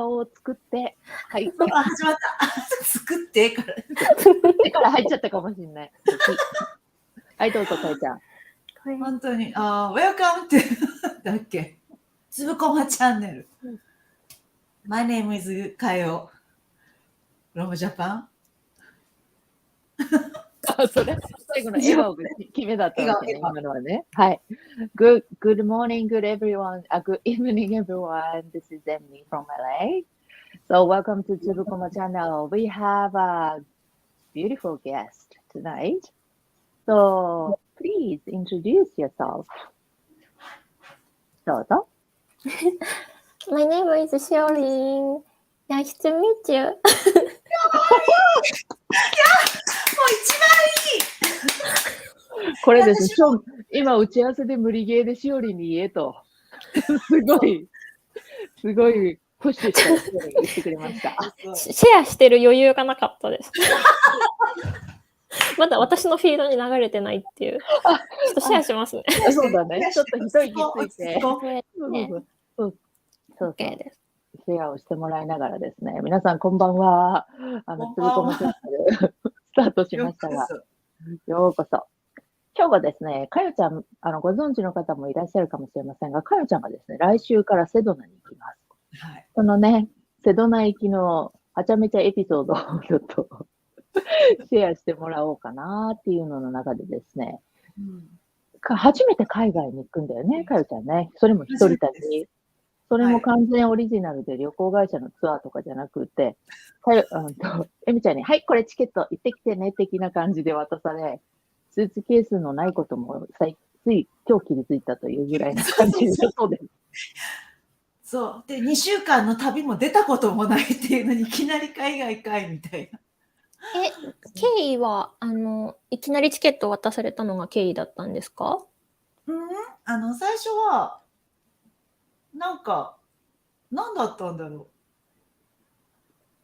を作って、はい。あ、始まった。作ってから。から入っちゃったかもしれない。はい、どうぞ、かよちゃん。本当に、Welcome to だっけ、つぶこまチャンネル。My name is かよ。from Japan。それ、最後の笑顔が決めだったわけね、今のはね。はい。Good morning, good everyone. Good evening, everyone. This is Emily from LA. So welcome to Tsubukoma channel. We have a beautiful guest tonight. So please introduce yourself. どうぞ。My name is Shiolin. Nice to meet you. もう一番いい。これですね、今打ち合わせで無理ゲーでしおりに言えと、すごいプッシュして言ってくれました。シェアしてる余裕がなかったです。まだ私のフィードに流れてないっていう。ちょっとシェアしますね。そうだね。ちょっと一息ついて。そうです。シェアをしてもらいながらですね。皆さんこんばんは。つぶこまチャンネルスタートしましたが、ようこそ。今日はですね、かよちゃん、ご存知の方もいらっしゃるかもしれませんが、かよちゃんがですね、来週からセドナに行きます。はい、そのね、セドナ行きのはちゃめちゃエピソードをちょっとシェアしてもらおうかなっていうのの中でですね、初めて海外に行くんだよね、かよちゃんね。それも一人旅。それも完全オリジナルで旅行会社のツアーとかじゃなくて、エミちゃんに、はい、これチケット行ってきてね、的な感じで渡され、スーツケースのないこともつい今日気づいたというぐらいな感じで、そうです。そう。で、2週間の旅も出たこともないっていうのに、いきなり海外かいみたいな。経緯は、いきなりチケットを渡されたのが経緯だったんですか？最初は、なんか、何だったんだろ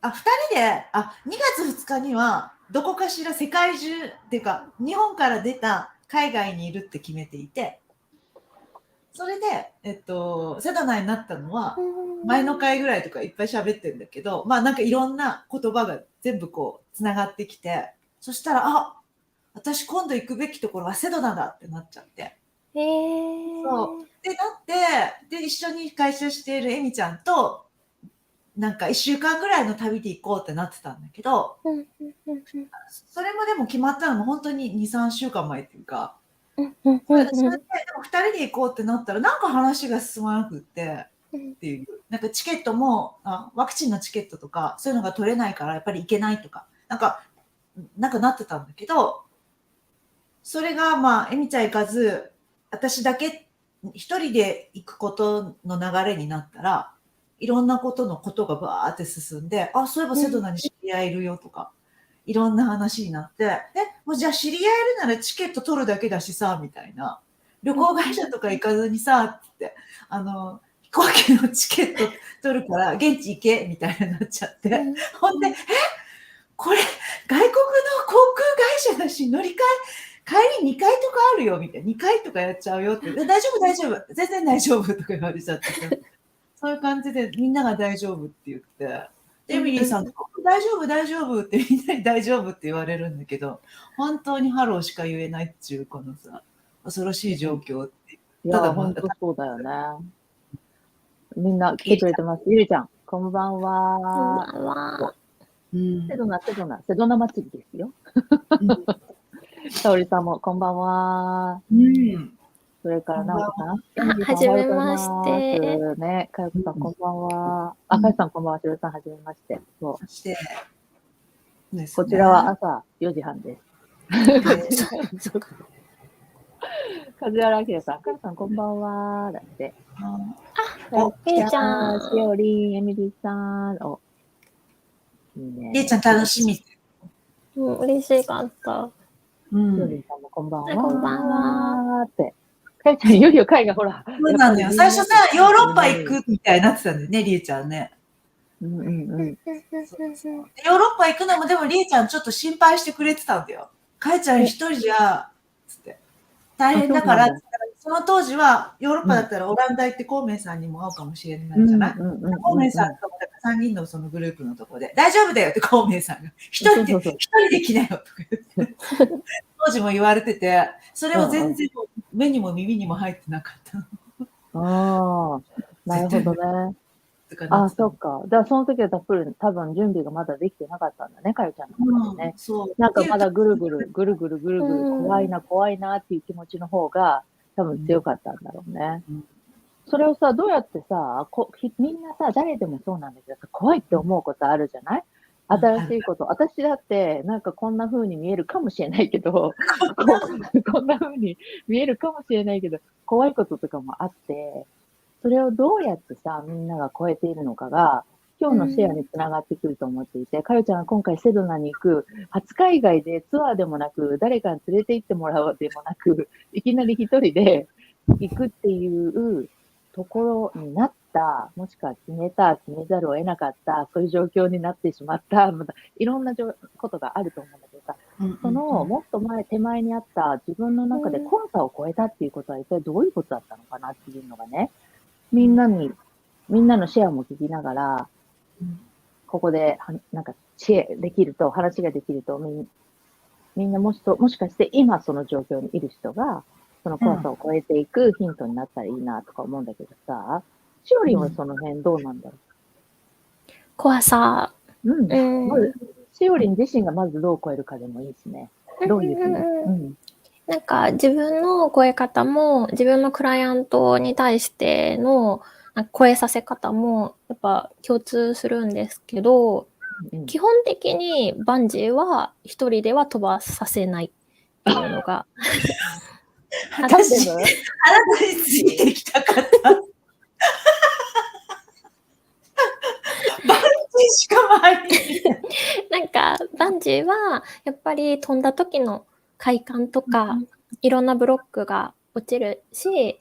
う。2人で、2月2日には、どこかしら世界中っていうか、日本から出た海外にいるって決めていて、それで、セドナになったのは、前の回ぐらいとかいっぱい喋ってるんだけど、まあなんかいろんな言葉が全部こう、つながってきて、そしたら、私今度行くべきところはセドナだってなっちゃって。そう。で、なって、で、一緒に会社しているエミちゃんと、なんか1週間ぐらいの旅で行こうってなってたんだけど、それもでも決まったのも本当に2、3週間前っていうか、それででも2人で行こうってなったらなんか話が進まなくってっていう、なんかチケットもワクチンのチケットとかそういうのが取れないからやっぱり行けないとかなんかなってたんだけど、それがまあエミちゃん行かず私だけ一人で行くことの流れになったらいろんなことがバーって進んで、そういえばセドナに知り合いいるよとか。いろんな話になって、もうじゃあ知り合えるならチケット取るだけだしさ、みたいな。旅行会社とか行かずにさ、って、飛行機のチケット取るから現地行け、みたいになっちゃって。ほんで、これ、外国の航空会社だし、乗り換え、帰り2回とかあるよ、みたいな。2回とかやっちゃうよって。大丈夫、大丈夫。全然大丈夫とか言われちゃって。そういう感じでみんなが大丈夫って言って。エミリーさんとか、大丈夫、大丈夫ってみんなに大丈夫って言われるんだけど、本当にハローしか言えないっていう、このさ、恐ろしい状況って。いや、本当そうだよね。みんな来てくれてます。ゆりちゃん、こんばんは。こんばんは。セドナ祭りですよ。沙織さんもこんばんは。それから、なおこさん。はじめまして。ね、かよこさん、こんばんは。かよさん、こんばんは。しろさん、はじめまして。こちらは朝4時半です。梶原明さん、かよさん、こんばんは。だって。りえちゃん。しおりん、エミリーさん。いいね。りえちゃん、楽しみ。嬉しかった。しおりんさんもこんばんは。こんばんは。って。かよちゃん、いよいよ海がほら。そうなんだよ。最初さ、ヨーロッパ行くみたいになってたんだよね、りえちゃんね。ヨーロッパ行くのも、でもりえちゃんちょっと心配してくれてたんだよ。かよちゃん一人じゃ、つって。大変だから、その当時はヨーロッパだったらオランダ行って孔明さんにも会うかもしれないじゃない、孔明さんと3人のそのグループのところで大丈夫だよって孔明さんが一人で来なよとか言って当時も言われてて、それを全然目にも耳にも入ってなかった。ああ、なるほどね。ああ、そっか。だからその時は多分準備がまだできてなかったんだね、かよちゃんの中でね。なんかまだぐるぐる怖いなっていう気持ちの方が多分強かったんだろうね。それをさ、どうやってさ、みんなさ、誰でもそうなんだけどさ、怖いって思うことあるじゃない？新しいこと。私だって、なんかこんな風に見えるかもしれないけど、こんな風に見えるかもしれないけど、怖いこととかもあって、それをどうやってさ、みんなが超えているのかが、今日のシェアにつながってくると思っていて、かよちゃんが今回セドナに行く、初海外でツアーでもなく、誰かに連れて行ってもらうでもなく、いきなり一人で行くっていうところになった、もしくは決めざるを得なかった、そういう状況になってしまった、またいろんなことがあると思うんだけどさ、そのもっと手前にあった自分の中で怖さを超えたっていうことは一体どういうことだったのかなっていうのがね、みんなのシェアも聞きながら、ここでなんか話ができると、みんなもしかして今その状況にいる人が、その怖さを超えていくヒントになったらいいなとか思うんだけどさ、しおりんはその辺どうなんだろう？怖さ。しおりん自身がまずどう超えるかでもいいしね。どういうふうに。なんか自分の超え方も、自分のクライアントに対しての超えさせ方もやっぱ共通するんですけど、基本的にバンジーは一人では飛ばさせないっていうのが私、あなたについてきたかった。バンジーしかも入ってない。なんかバンジーはやっぱり飛んだ時の快感とか、いろんなブロックが落ちるし、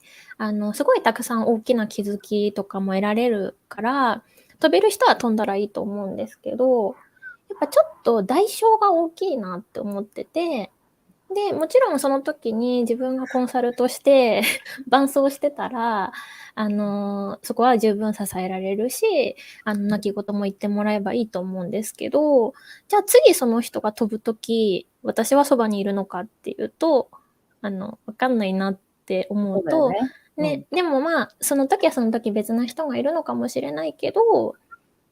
すごいたくさん大きな気づきとかも得られるから、飛べる人は飛んだらいいと思うんですけど、やっぱちょっと代償が大きいなって思ってて、で、もちろんその時に自分がコンサルとして伴走してたら、そこは十分支えられるし、泣き言も言ってもらえばいいと思うんですけど、じゃあ次その人が飛ぶ時、私はそばにいるのかっていうと、わかんないなって思うと、ね、でもまあ、その時はその時別な人がいるのかもしれないけど、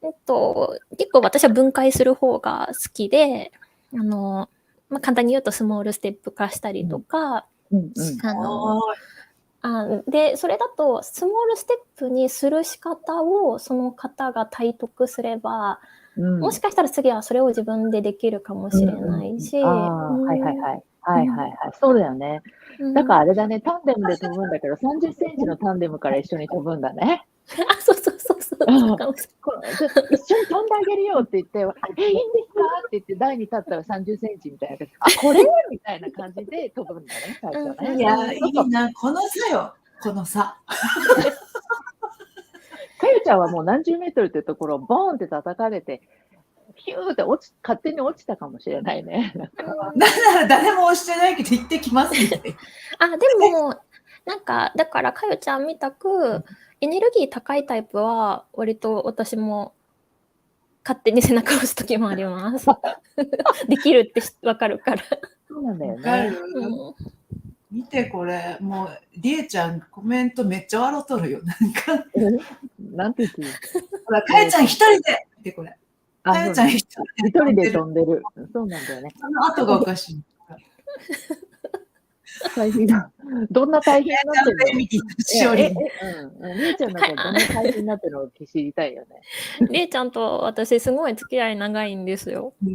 結構私は分解する方が好きで、簡単に言うとスモールステップ化したりとか、で、それだとスモールステップにする仕方をその方が体得すれば、もしかしたら次はそれを自分でできるかもしれないし。そうだよね。だからあれだね、タンデムで飛ぶんだけど、30センチのタンデムから一緒に飛ぶんだね。そう。一緒に飛んであげるよって言って、いいんですかって言って台に立ったら30センチみたいな。これみたいな感じで飛ぶんだね、最初ね。いや、いいな、この差よ、この差。かよちゃんはもう何十メートルっていうところをボーンって叩かれて、ヒューって勝手に落ちたかもしれないね。なんなら誰も押してないけど行ってきますみたいな。でも、なんか、だからかよちゃんみたく、エネルギー高いタイプは、割と私も勝手に背中を押すときもあります。できるってわかるから。そうなんだよね。見てこれ、もう、りえちゃんコメントめっちゃ笑っとるよ。なんか。なんて言ってる？ほら、かよちゃん一人で。見てこれ。かよちゃん一人で飛んでる。そうなんだよね。その後がおかしい。大変だ。どんな大変になってるの？りえちゃんなんかどんな大変になってるの知りたいよね。りえちゃんと私すごい付き合い長いんですよ。そう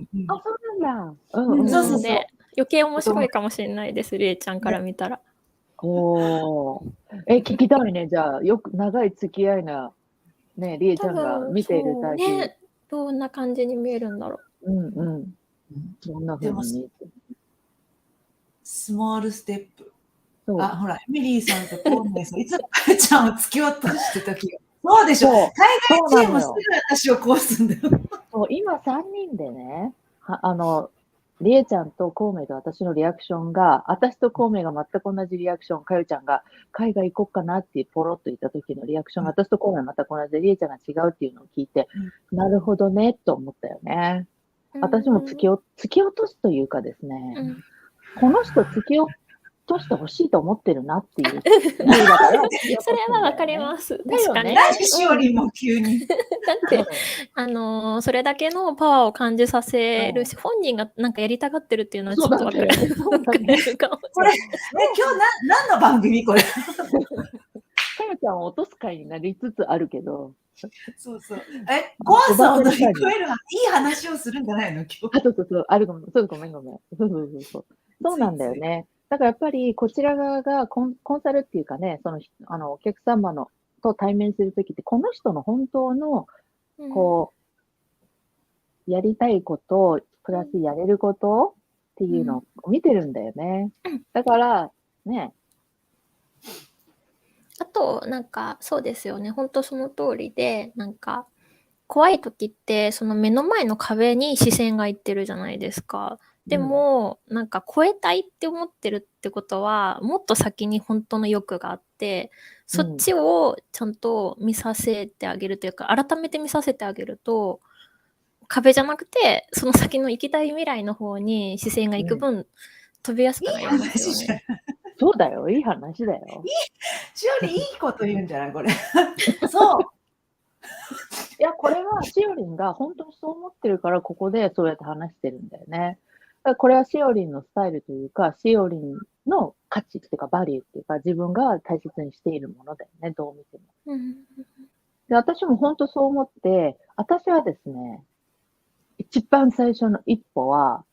なんだ。なので余計面白いかもしれないです、りえちゃんから見たら。聞きたいね。じゃあよく長い付き合いなね、りえちゃんが見ている大変。どんな感じに見えるんだろう。どんな風に見えてる？スモールステップ。ほら、エミリーさんとコーネさん、いつもかよちゃんを突き落としてた時が。そうでしょ。海外チームもすぐ私をこうすんだよ。今3人でね、りえちゃんとコウメと私のリアクションが、私とコウメが全く同じリアクション、かよちゃんが海外行こっかなってポロッと言った時のリアクションが、私とコウメ全く同じで、りえちゃんが違うっていうのを聞いて、なるほどね、と思ったよね。私も突き落とすというかですね、この人突き落としてほしいと思ってるなっていう。それはわかります。確かに。なんでしおりも急に。だってそれだけのパワーを感じさせるし、本人がなんかやりたがってるっていうのはちょっとわかる。これ、今日何の番組これ。かよちゃんを落とす会になりつつあるけど。そうそう。怖さを乗り越えるいい話をするんじゃないの今日。そうごめん。そうなんだよね。だからやっぱりこちら側がコンサルっていうかね、お客様と対面するときって、この人の本当の、やりたいこと、プラスやれることっていうのを見てるんだよね。だから、ね。あと、なんか、そうですよね。本当その通りで、なんか、怖い時って、その目の前の壁に視線がいってるじゃないですか。でも、なんか超えたいって思ってるってことは、もっと先に本当の欲があって、そっちをちゃんと見させてあげるというか、改めて見させてあげると、壁じゃなくて、その先の行きたい未来の方に視線が行く分、飛びやすくなりますよね。そうだよ、いい話だよ。しおりいいこと言うんじゃないこれ。そう。いや、これはしおりんが本当にそう思ってるから、ここでそうやって話してるんだよね。だからこれはしおりんのスタイルというか、しおりんの価値っていうか、バリューっていうか、自分が大切にしているものだよね、どう見ても。で、私も本当そう思って、私はですね、一番最初の一歩は、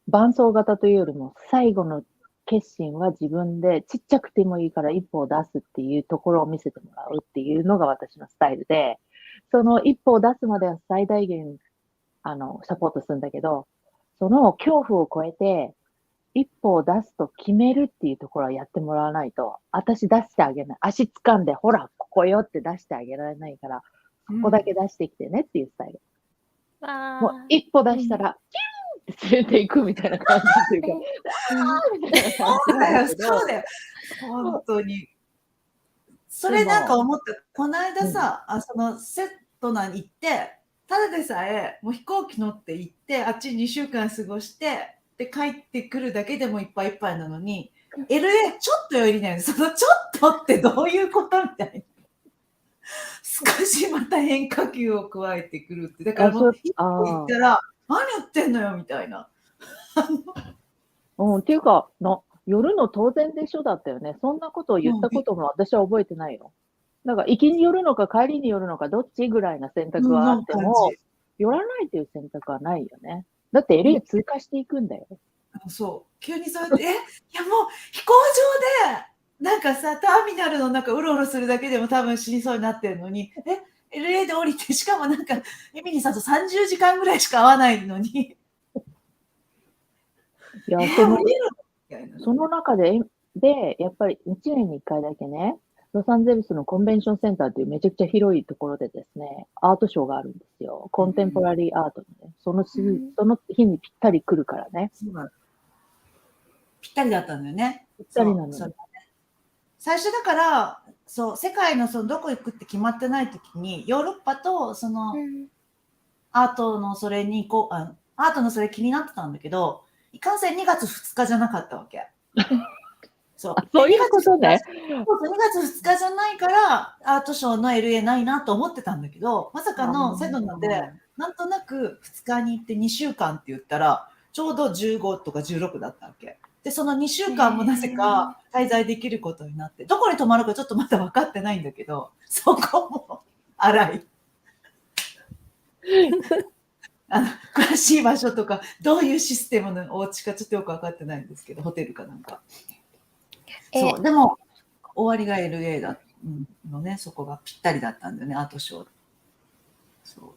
伴走型というよりも、最後の決心は自分でちっちゃくてもいいから一歩を出すっていうところを見せてもらうっていうのが私のスタイルで、その一歩を出すまでは最大限、サポートするんだけど、その恐怖を超えて、一歩を出すと決めるっていうところはやってもらわないと、私出してあげない。足掴んで、ほら、ここよって出してあげられないから、ここだけ出してきてねっていうスタイル。もう一歩出したら、キューンって連れていくみたいな感じっていうか、みたいな感じそうだよ。本当に。それなんか思った。この間さ、そのセットナに行って、ただでさえ、もう飛行機乗って行って、あっち2週間過ごして、で、帰ってくるだけでもいっぱいいっぱいなのに、LA ちょっとよりないの。そのちょっとってどういうことみたいな。少しまた変化球を加えてくるって。だからもう、一歩行ったら、何やってんのよみたいな。っていうか、夜の当然でしょだったよね。そんなことを言ったことも私は覚えてないよ。だから、行きに寄るのか帰りに寄るのかどっちぐらいな選択はあっても、寄らないという選択はないよね。だって LA 通過していくんだよ。そう。急にそうやって、いやもう飛行場で、なんかさ、ターミナルの中うろうろするだけでも多分死にそうになってるのに、LA で降りて、しかもなんか、エミリーさんと30時間ぐらいしか会わないのに。いや、その中で、やっぱり1年に1回だけね、ロサンゼルスのコンベンションセンターっていうめちゃくちゃ広いところでですね、アートショーがあるんですよ。コンテンポラリーアートのね。その日にぴったり来るからね。ぴったりだったんだよね。ぴったりなのに。最初だから、そう、世界のどこ行くって決まってない時に、ヨーロッパとその、アートのそれにアートのそれ気になってたんだけど、いかんせん2月2日じゃなかったわけ。そういうことね。2月2日じゃないから、アートショーの LA ないなと思ってたんだけど、まさかのセドナで、なんとなく2日に行って2週間って言ったら、ちょうど15とか16だったわけ。で、その2週間もなぜか滞在できることになって、どこに泊まるかちょっとまだ分かってないんだけど、そこも荒い。詳しい場所とか、どういうシステムのお家かちょっとよく分かってないんですけど、ホテルかなんか。そう、でも、終わりが LA だのね、そこがぴったりだったんだよね、アートショー。そう。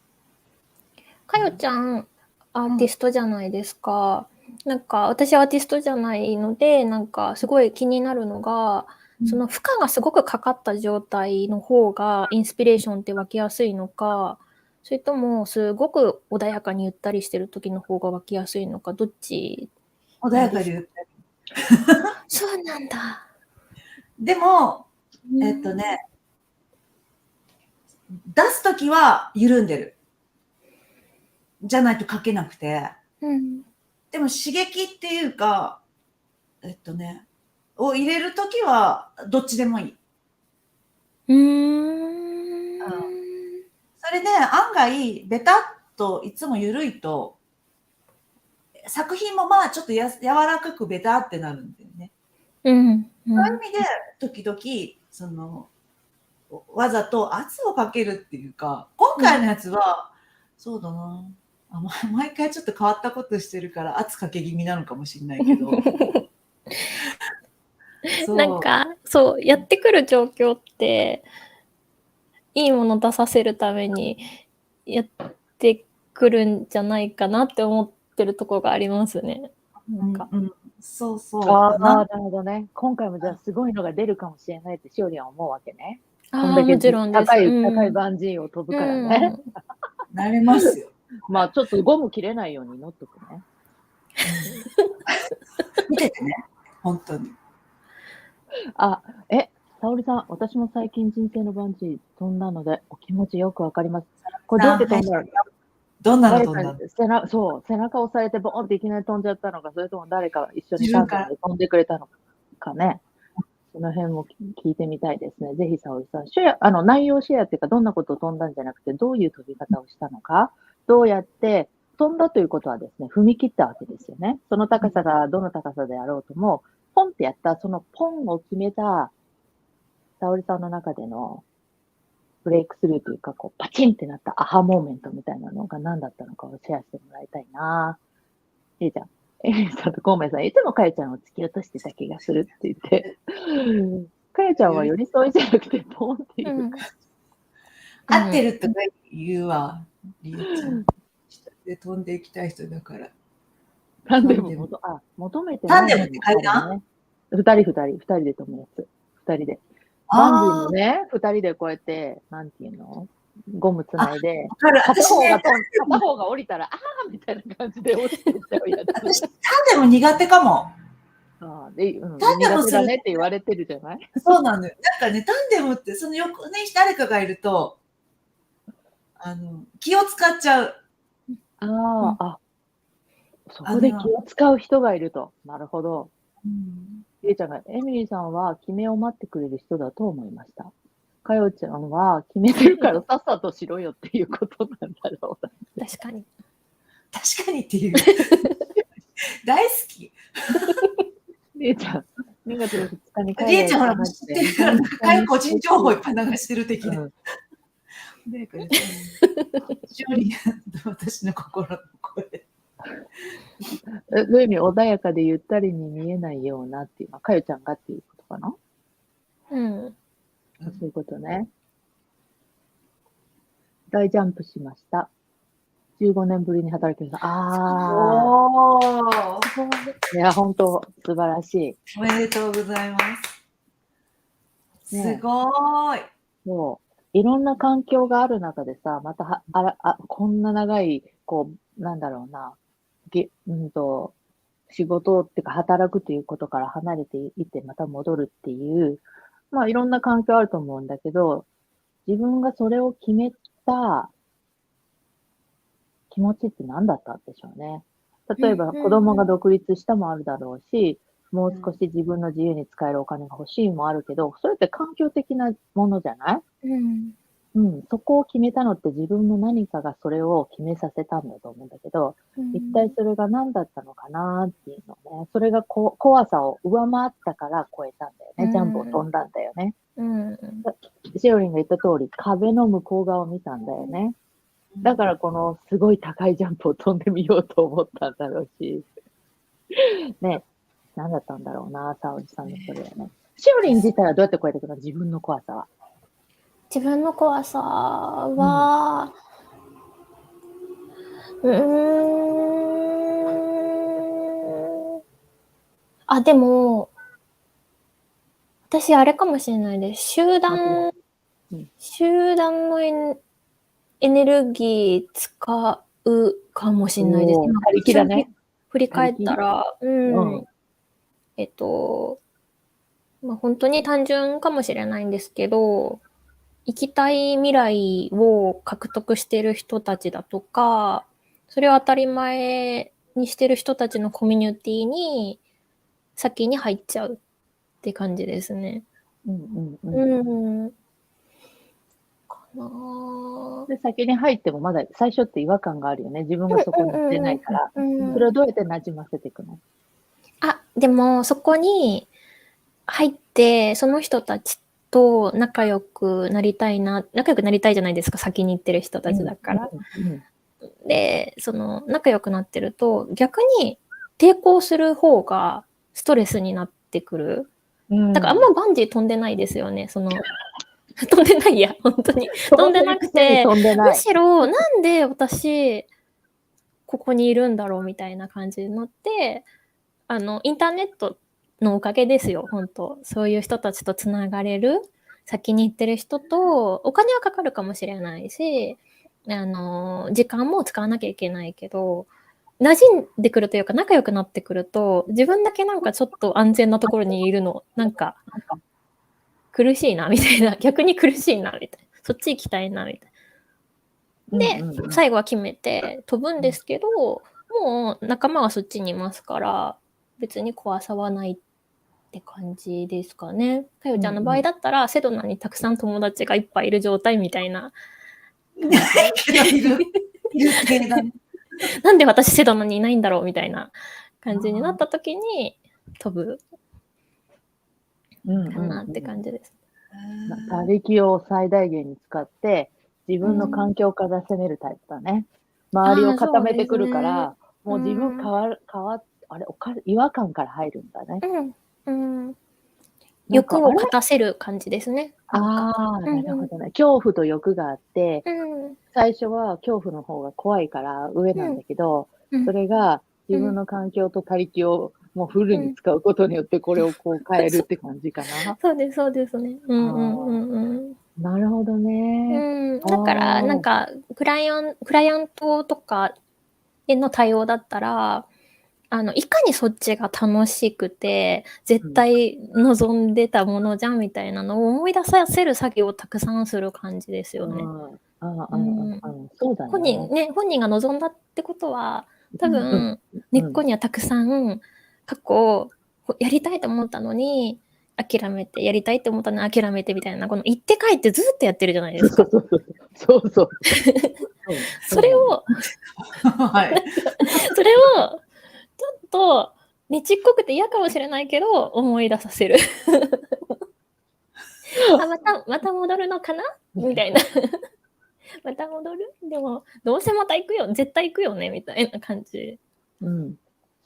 かよちゃん、アーティストじゃないですか。なんか、私アーティストじゃないので、なんか、すごい気になるのが、その負荷がすごくかかった状態の方がインスピレーションって湧きやすいのか、それともすごく穏やかにゆったりしてる時の方が湧きやすいのか、どっち？穏やかに言って。そうなんだ。でも、出すときは緩んでる。じゃないと書けなくて。でも刺激っていうか、を入れるときはどっちでもいい。それで案外、ベタっといつも緩いと、作品もまあちょっと柔らかくベタってなるんだよね。そういう意味で、時々、わざと圧をかけるっていうか、今回のやつは、そうだな。毎回ちょっと変わったことしてるから圧かけ気味なのかもしれないけど。なんか、そう、やってくる状況って、いいもの出させるためにやってくるんじゃないかなって思ってるところがありますね。なんか。そうそう。なるほどね。今回もじゃあすごいのが出るかもしれないってしおりは思うわけね。こんだけもちろんです。高いバンジーを飛ぶからね。なれますよ。まあちょっとゴム切れないように乗っとくね。見ててね、本当に。沙織さん、私も最近人生のバンジー飛んだので、お気持ちよくわかります。これどうやって飛んだの？どんなの飛んだの？背中押されてボーンっていきなり飛んじゃったのか、それとも誰か一緒にタンクで飛んでくれたのかね。その辺も聞いてみたいですね。ぜひ沙織さん、内容シェアっていうか、どんなことを飛んだんじゃなくて、どういう飛び方をしたのか、どうやって飛んだということはですね、踏み切ったわけですよね。その高さがどの高さであろうとも、ポンってやった、そのポンを決めた、沙織さんの中でのブレイクスルーというか、こう、パチンってなったアハモーメントみたいなのが何だったのかをシェアしてもらいたいな。エリさんとコウメさん、いつもかよちゃんを突き落としてた気がするって言って、かよちゃんは寄り添いじゃなくて、ポンっていう。合ってるとか言うわ。りえちゃん。下で飛んでいきたい人だから。タンデム求めてない。タンデムって階段？二人で飛ぶやつ。二人で。バンジーもね、二人でこうやって、なんていうの？ゴムつないで、片方が降りたら、みたいな感じで落ちてっちゃうやつ。私、タンデム苦手かも。タンデムするねって言われてるじゃない？そうなのよ。なんかね、タンデムって、その横に誰かがいると、気を使っちゃう。そこで気を使う人がいると。なるほど。りえちゃんが、エミリーさんは決めを待ってくれる人だと思いました。かよちゃんは決めてるからさっさとしろよっていうことなんだろう。確かに。確かにっていう。大好き。りえちゃん、2月2日にりえちゃんほら、知ってるから、高い個人情報いっぱい流してる的な。私の心の声。どういう意味、穏やかでゆったりに見えないようなっていうのは、かよちゃんがっていうことかな？そういうことね。大ジャンプしました。15年ぶりに働きました。いや、本当素晴らしい。おめでとうございます。すごい。もう、いろんな環境がある中でさ、またこんな長い、こう、なんだろうな、仕事っていうか働くということから離れていってまた戻るっていう、まあいろんな環境あると思うんだけど、自分がそれを決めた気持ちって何だったんでしょうね。例えば子供が独立したもあるだろうし、もう少し自分の自由に使えるお金が欲しいもあるけど、それって環境的なものじゃない？そこを決めたのって自分の何かがそれを決めさせたんだと思うんだけど、一体それが何だったのかなっていうのね。それが怖さを上回ったから超えたんだよね。ジャンプを飛んだんだよね。しおりんが言った通り、壁の向こう側を見たんだよね。だからこのすごい高いジャンプを飛んでみようと思ったんだろうし。ね、何だったんだろうな、沙織さんのそれはね。しおりん自体はどうやって超えていくの？自分の怖さは。自分の怖さは、でも、私あれかもしれないです。集団のエネルギー使うかもしれないです。今他力だね。振り返ったら、うん本当に単純かもしれないんですけど、行きたい未来を獲得している人たちだとか、それを当たり前にしてる人たちのコミュニティに先に入っちゃうって感じですね。かなで、先に入ってもまだ最初って違和感があるよね。自分がそこに行ってないから。それをどうやって馴染ませていくの？でもそこに入って、その人たちと仲良くなりたいじゃないですか、先に行ってる人たちだから。で、仲良くなってると、逆に抵抗する方がストレスになってくる。だからあんまバンジー飛んでないですよね。飛んでないや、本当に。飛んでなくて、むしろなんで私、ここにいるんだろうみたいな感じになって、インターネットのおかげですよ、本当。そういう人たちとつながれる、先に行ってる人と、お金はかかるかもしれないし、時間も使わなきゃいけないけど、馴染んでくるというか、仲良くなってくると、自分だけなんかちょっと安全なところにいるの、なんか、苦しいな、みたいな。逆に苦しいな、みたいな。そっち行きたいな、みたいな。で、最後は決めて飛ぶんですけど、もう仲間はそっちにいますから、別に怖さはないって感じですかね。かよちゃんの場合だったら、セドナにたくさん友達がいっぱいいる状態みたいな。いる系だね。なんで私セドナにいないんだろうみたいな感じになった時に飛ぶかなって感じです。他力を最大限に使って自分の環境から攻めるタイプだね。周りを固めてくるから、もう自分違和感から入るんだね。欲を勝たせる感じですね。なるほどね。恐怖と欲があって、最初は恐怖の方が怖いから上なんだけど、それが自分の環境と他力をもうフルに使うことによってこれをこう変えるって感じかな。そうです、そうですね。なるほどね。だから、なんか、クライアントとかへの対応だったら、いかにそっちが楽しくて、絶対望んでたものじゃんみたいなのを思い出させる作業をたくさんする感じですよね。そうだね。本人が望んだってことは、多分、根っこにはたくさん、過去、やりたいと思ったのに、諦めて、やりたいと思ったのに諦めてみたいな、この行って帰ってずっとやってるじゃないですか。そうそれを、それを、ちょっと、ねちっこくて嫌かもしれないけど、思い出させる。また戻るのかなみたいな。また戻る？でも、どうせまた行くよ。絶対行くよねみたいな感じ。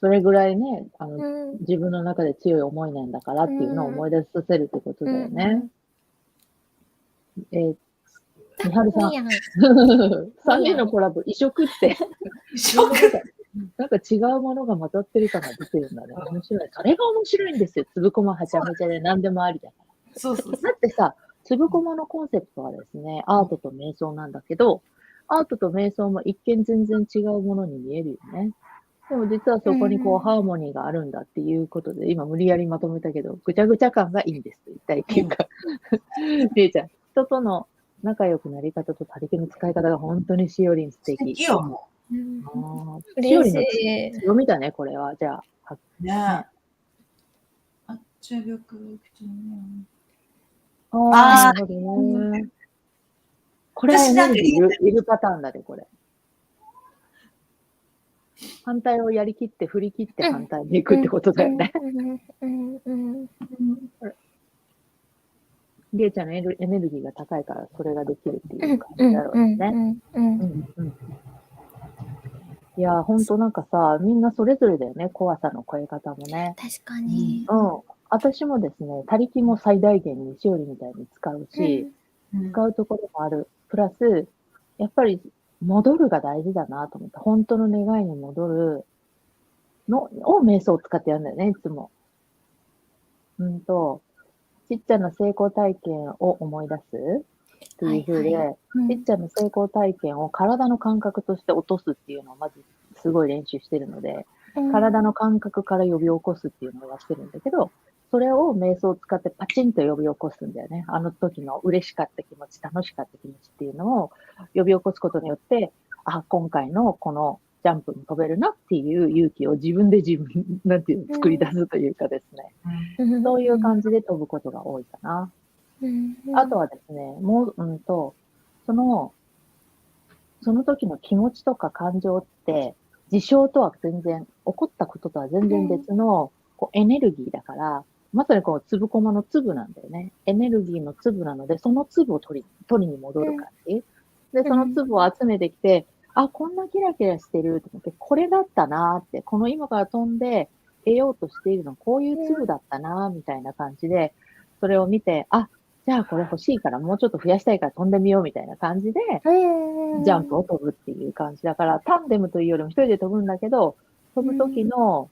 それぐらいね、自分の中で強い思いなんだからっていうのを思い出させるってことだよね。みはるさん。3人のコラボ、異色って。なんか違うものが混ざってる感が出てるんだね。面白い。それが面白いんですよ。つぶこまはちゃめちゃで何でもありだから。だってさ、つぶこまのコンセプトはですね、アートと瞑想なんだけど、アートと瞑想も一見全然違うものに見えるよね。でも実はそこにこうハーモニーがあるんだっていうことで、今無理やりまとめたけど、ぐちゃぐちゃ感がいいんですと言いたいっていうか、りえちゃん、人との仲良くなり方と他力の使い方が本当にしおりん素敵。しおりんの強みだね、これは。じゃあ。ね。中玉なるほどね。これはエネルギーいるパターンだね、これ。反対をやりきって振り切って反対に行くってことだよね。りえちゃんのエネルギーが高いからそれができるっていう感じだろうね。いや、ほんとなんかさ、みんなそれぞれだよね、怖さの超え方もね。確かに。私もですね、他力も最大限にしおりみたいに使うし、使うところもある。プラス、やっぱり戻るが大事だなと思って、本当の願いに戻るのを瞑想を使ってやるんだよね、いつも。ちっちゃな成功体験を思い出す。っていう風で、ちっちゃな成功体験を体の感覚として落とすっていうのをまずすごい練習してるので、体の感覚から呼び起こすっていうのをやってるんだけど、それを瞑想を使ってパチンと呼び起こすんだよね。あの時の嬉しかった気持ち、楽しかった気持ちっていうのを呼び起こすことによって、あ、今回のこのジャンプに飛べるなっていう勇気を自分でなんていうの、作り出すというかですね。そういう感じで飛ぶことが多いかな。あとはですね、その時の気持ちとか感情って、事象とは全然、起こったこととは全然別の、エネルギーだから、まさに粒駒の粒なんだよね。エネルギーの粒なので、その粒を取りに戻る感じ。で、その粒を集めてきて、あ、こんなキラキラしてると思って、これだったなーって、この今から飛んで得ようとしているの、こういう粒だったなーみたいな感じで、それを見て、あ、じゃあこれ欲しいからもうちょっと増やしたいから飛んでみようみたいな感じで、ジャンプを飛ぶっていう感じだから、タンデムというよりも一人で飛ぶんだけど、飛ぶ時の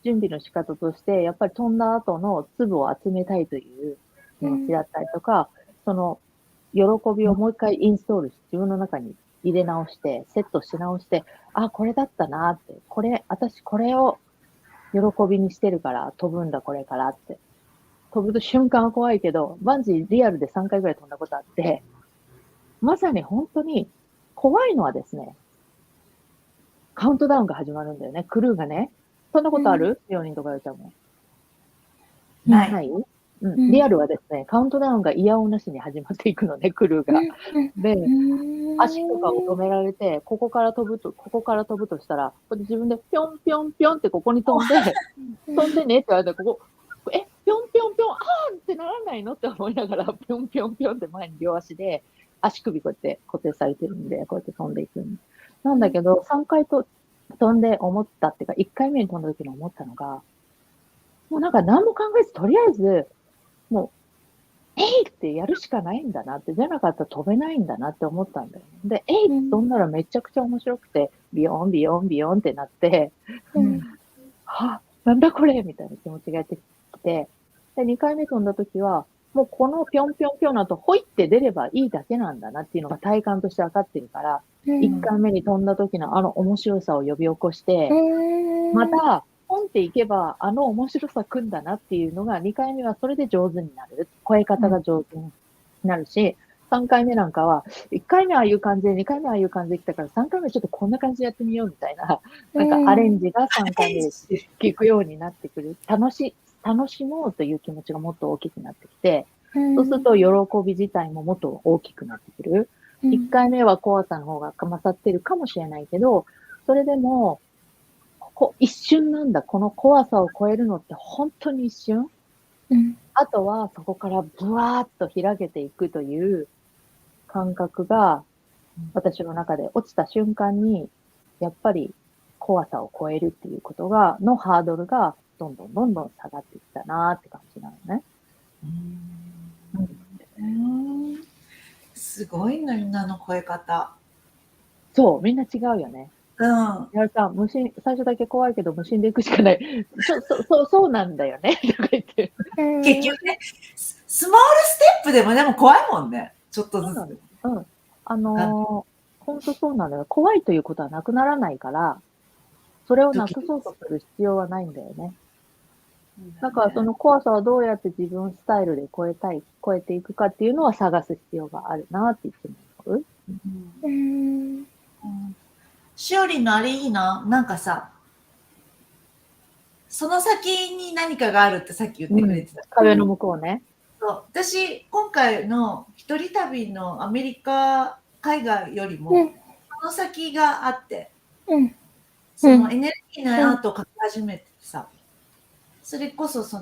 準備の仕方として、やっぱり飛んだ後の粒を集めたいという気持ちだったりとか、その喜びをもう一回インストールして自分の中に入れ直して、セットし直して、あ、これだったなって、私これを喜びにしてるから飛ぶんだこれからって。飛ぶ瞬間は怖いけど、バンジーリアルで3回ぐらい飛んだことあって、まさに本当に怖いのはですね、カウントダウンが始まるんだよね、クルーがね。そんなことある ?4 人とか言っちゃうもん。ない？リアルはですね、カウントダウンが嫌おなしに始まっていくのね、クルーが。で、足とかを止められて、ここから飛ぶとしたら、自分でぴょんぴょんぴょんってここに飛んでねって言われたら、ぴょんぴょんぴょん、あーってならないのって思いながら、ぴょんぴょんぴょんって前に両足で、足首こうやって固定されてるんで、こうやって飛んでいくなんだけど、3回飛んで思ったっていうか、1回目に飛んだ時に思ったのが、もうなんか何も考えず、とりあえず、もう、えいってやるしかないんだなって、じゃなかったら飛べないんだなって思ったんだよね。で、えいって飛んだらめちゃくちゃ面白くて、ビヨンビヨンビヨンってなって、はなんだこれみたいな気持ちがやってきて、で、2回目飛んだ時は、もうこのぴょんぴょんぴょんの後、ほいって出ればいいだけなんだなっていうのが体感として分かってるから、1回目に飛んだ時のあの面白さを呼び起こして、また、ポンっていけば、あの面白さくんだなっていうのが、2回目はそれで上手になる。声方が上手になるし、3回目なんかは、1回目はああいう感じで、2回目はああいう感じで来たから、3回目ちょっとこんな感じでやってみようみたいな、なんかアレンジが3回目で聞くようになってくる。楽しもうという気持ちがもっと大きくなってきて、そうすると喜び自体ももっと大きくなってくる。1回目は怖さの方が勝ってるかもしれないけど、それでも、一瞬なんだ、この怖さを超えるのって本当に一瞬。あとはそこからブワーッと開けていくという感覚が、私の中で落ちた瞬間に、やっぱり怖さを超えるっていうことのハードルがどんどん下がってきたなーって感じなのね。すごいの、みんなの声方。そう、みんな違うよね。やるさん、最初だけ怖いけど無心で行くしかない。そうなんだよね。とか言って。結局ね、スモールステップでも怖いもんね。ちょっとずつ。本当そうなんだよ。怖いということはなくならないから、それをなくそうとする必要はないんだよね。だからその怖さはどうやって自分スタイルで超えていくかっていうのは探す必要があるなっていつも思う。しおりんのあれいいな。なんかさ、その先に何かがあるってさっき言ってくれてた。壁の向こうね。そう、私、今回の一人旅のアメリカ、海外よりも、その先があって、そのエネルギーのアートを描き始めてさ、それこそセ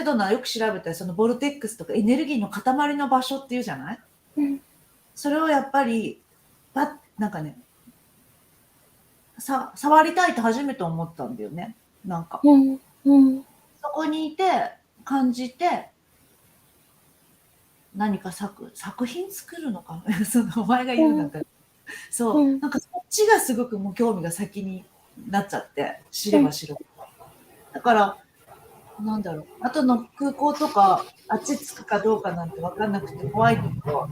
ドナよく調べたら、そのボルテックスとかエネルギーの塊の場所っていうじゃない？それをやっぱり、なんかね、触りたいと初めて思ったんだよね。なんか。そこにいて、感じて、何か作品作るのかお前が言うんだったら。そう、なんかそっちがすごくもう興味が先になっちゃって、知れば知るほど。だから、なんだろう、後の空港とか、あっち着くかどうかなんて分かんなくて怖いんだけど、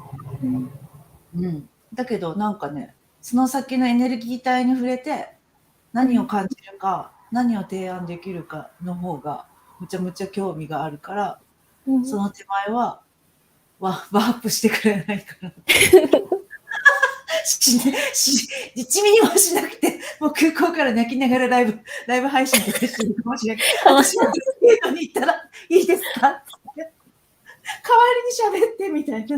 だけどなんかね、その先のエネルギー体に触れて何を感じるか、何を提案できるかの方がむちゃむちゃ興味があるから、その手前はワープしてくれないから1ミリもしなくて、もう空港から泣きながらライブ配信とかしてるかもしれない。私はデートに行ったらいいですかって代わりに喋ってみたいな、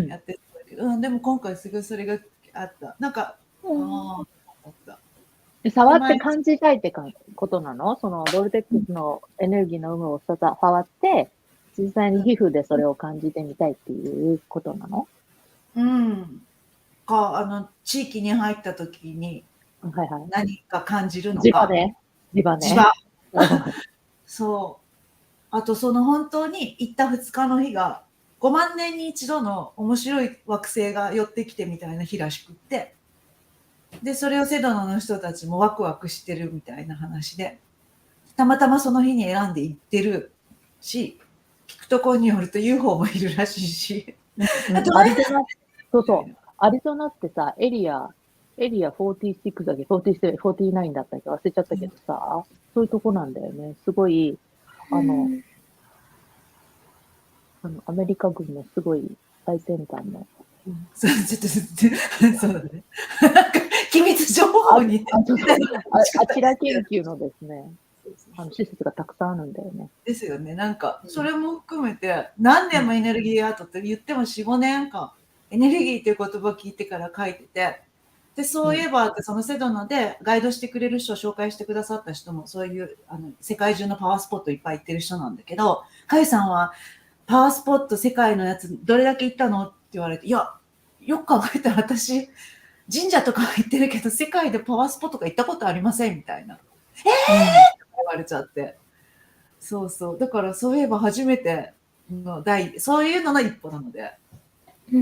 やってたけど、でも今回すごいそれがあった。なんか、あった。触って感じたいってことなの？そのボルテックスのエネルギーの有無を触って、実際に皮膚でそれを感じてみたいっていうことなの？地域に入った時にはいはい。何か感じるのか。地場ね。地場。そう。あとその本当に行った2日の日が5万年に一度の面白い惑星が寄ってきてみたいな日らしくって、でそれをセドナの人たちもワクワクしてるみたいな話で、たまたまその日に選んで行ってるし、聞くところによると UFO もいるらしいし、あとアリゾナってさ、エリア46だっけ、47、49だったっけ、忘れちゃったけどさ、そういうとこなんだよね。すごい、アメリカ軍のすごい最先端の。そうだね。機密情報に。あちら研究のですね、施設がたくさんあるんだよね。ですよね。なんか、それも含めて、何年もエネルギーアートって言っても4、5年間、エネルギーっていう言葉を聞いてから書いてて、で、そういえばって、そのセドナでガイドしてくれる人を紹介してくださった人も、そういう世界中のパワースポットいっぱい行ってる人なんだけど、かゆさんはパワースポット世界のやつどれだけ行ったのって言われて、いや、よく考えたら私、神社とかは行ってるけど、世界でパワースポットが行ったことありませんみたいな。って言われちゃって。そうそう。だからそういえば初めてのそういうのの一歩なので。いい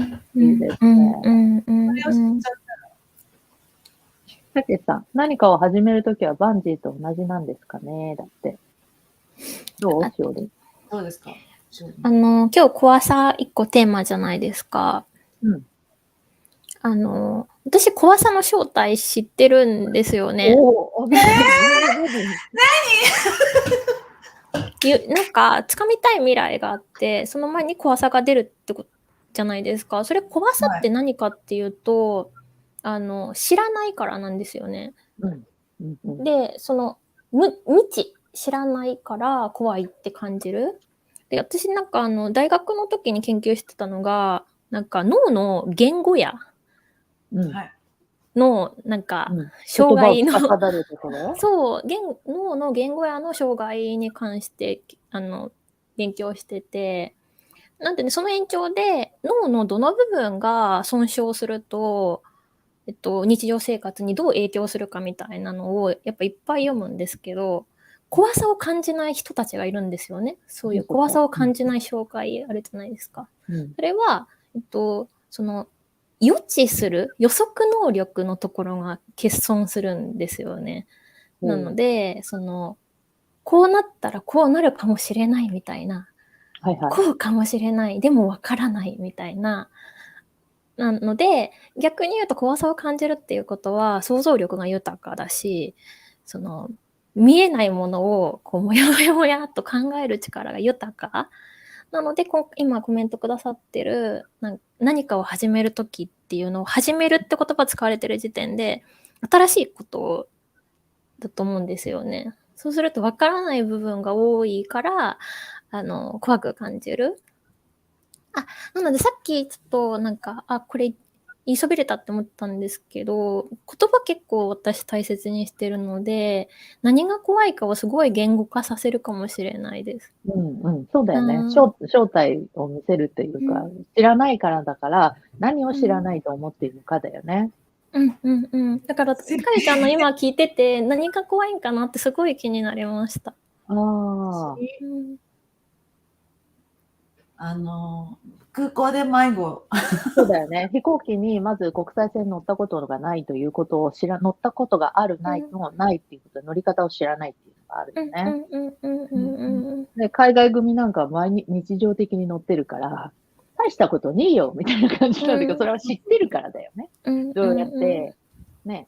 ですね。それを知っちゃったら。たけさん、何かを始めるときはバンジーと同じなんですかね？だって。どうしおり？どうですか？今日怖さ1個テーマじゃないですか。私怖さの正体知ってるんですよね。なんか掴みたい未来があって、その前に怖さが出るってことじゃないですか。それ怖さって何かっていうと、知らないからなんですよね。で、その未知、知らないから怖いって感じる。で、私なんか大学の時に研究してたのが、なんか脳の言語やのなんか障害の、そう、脳の言語やの障害に関して勉強してて、なんでね、その延長で脳のどの部分が損傷すると、日常生活にどう影響するかみたいなのをやっぱいっぱい読むんですけど、怖さを感じない人たちがいるんですよね。そういう怖さを感じない障害あるじゃないですか。それは、その予測能力のところが欠損するんですよね。なので、こうなったらこうなるかもしれないみたいな、こうかもしれない、でもわからないみたいな。なので、逆に言うと怖さを感じるっていうことは想像力が豊かだし、見えないものをこうもやもやもやっと考える力が豊か。なので、今コメントくださってる何かを始めるときっていうのを、始めるって言葉使われてる時点で新しいことだと思うんですよね。そうすると分からない部分が多いから怖く感じる。なのでさっきちょっとなんかこれ言いそびれたって思ったんですけど、言葉結構私大切にしてるので、何が怖いかをすごい言語化させるかもしれないです。そうだよね。正体を見せるっていうか、知らないからだから、何を知らないと思っているかだよね。だから、かゆちゃんの今聞いてて、何が怖いんかなってすごい気になりました。空港で迷子。そうだよね。飛行機にまず国際線乗ったことがないということを乗ったことがあるないのないっていうことで、乗り方を知らないっていうのがあるよね。で、海外組なんか日常的に乗ってるから、大したことねえよみたいな感じなんだけど、それは知ってるからだよね。どうやっうんて、ね、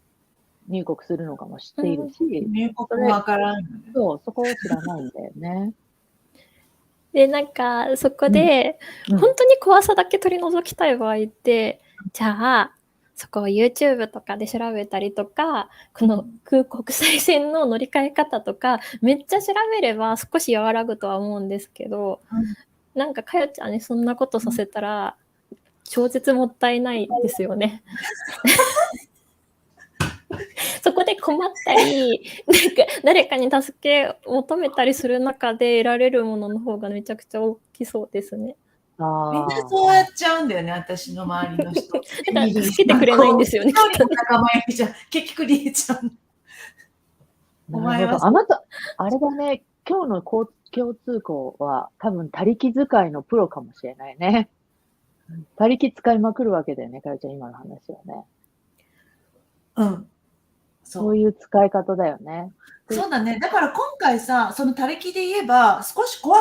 入国するのかも知っているし、入国もわからんよね。そう、そこを知らないんだよね。で、なんか、そこで、うん本当に怖さだけ取り除きたい場合って、じゃあ、そこを YouTube とかで調べたりとか、この国際線の乗り換え方とか、めっちゃ調べれば少し和らぐとは思うんですけど、なんかかよちゃんにそんなことさせたら、超絶もったいないですよね。そこで困ったり、なんか誰かに助け求めたりする中で得られるものの方がめちゃくちゃ大きそうですね。みんあなそうやっちゃうんだよね、私の周りの人。だから助けてくれないんですよね、きっとね。仲間焼きじゃん。結局リエちゃん。お前はあなた、あれだね、今日の共通項は多分他力使いのプロかもしれないね。他力使いまくるわけだよね、かよちゃん、今の話はね。うん。そういう使い方だよね。そうだね。だから今回さ、その他力で言えば、少し怖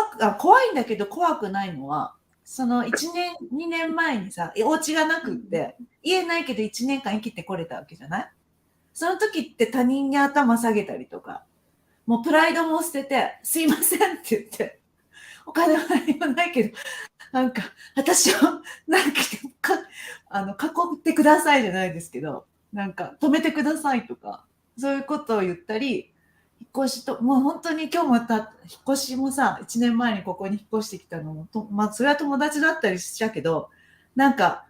いんだけど怖くないのは、その1年、2年前にさ、お家がなくって、家ないけど1年間生きてこれたわけじゃない？その時って他人に頭下げたりとか、もうプライドも捨てて、すいませんって言って、お金は何もないけど、なんか、私を、なんか、囲ってくださいじゃないですけど、なんか、止めてくださいとか、そういうことを言ったり、引っ越しと、もう本当に今日また、引っ越しもさ、1年前にここに引っ越してきたのも、まあ、それは友達だったりしたけど、なんか、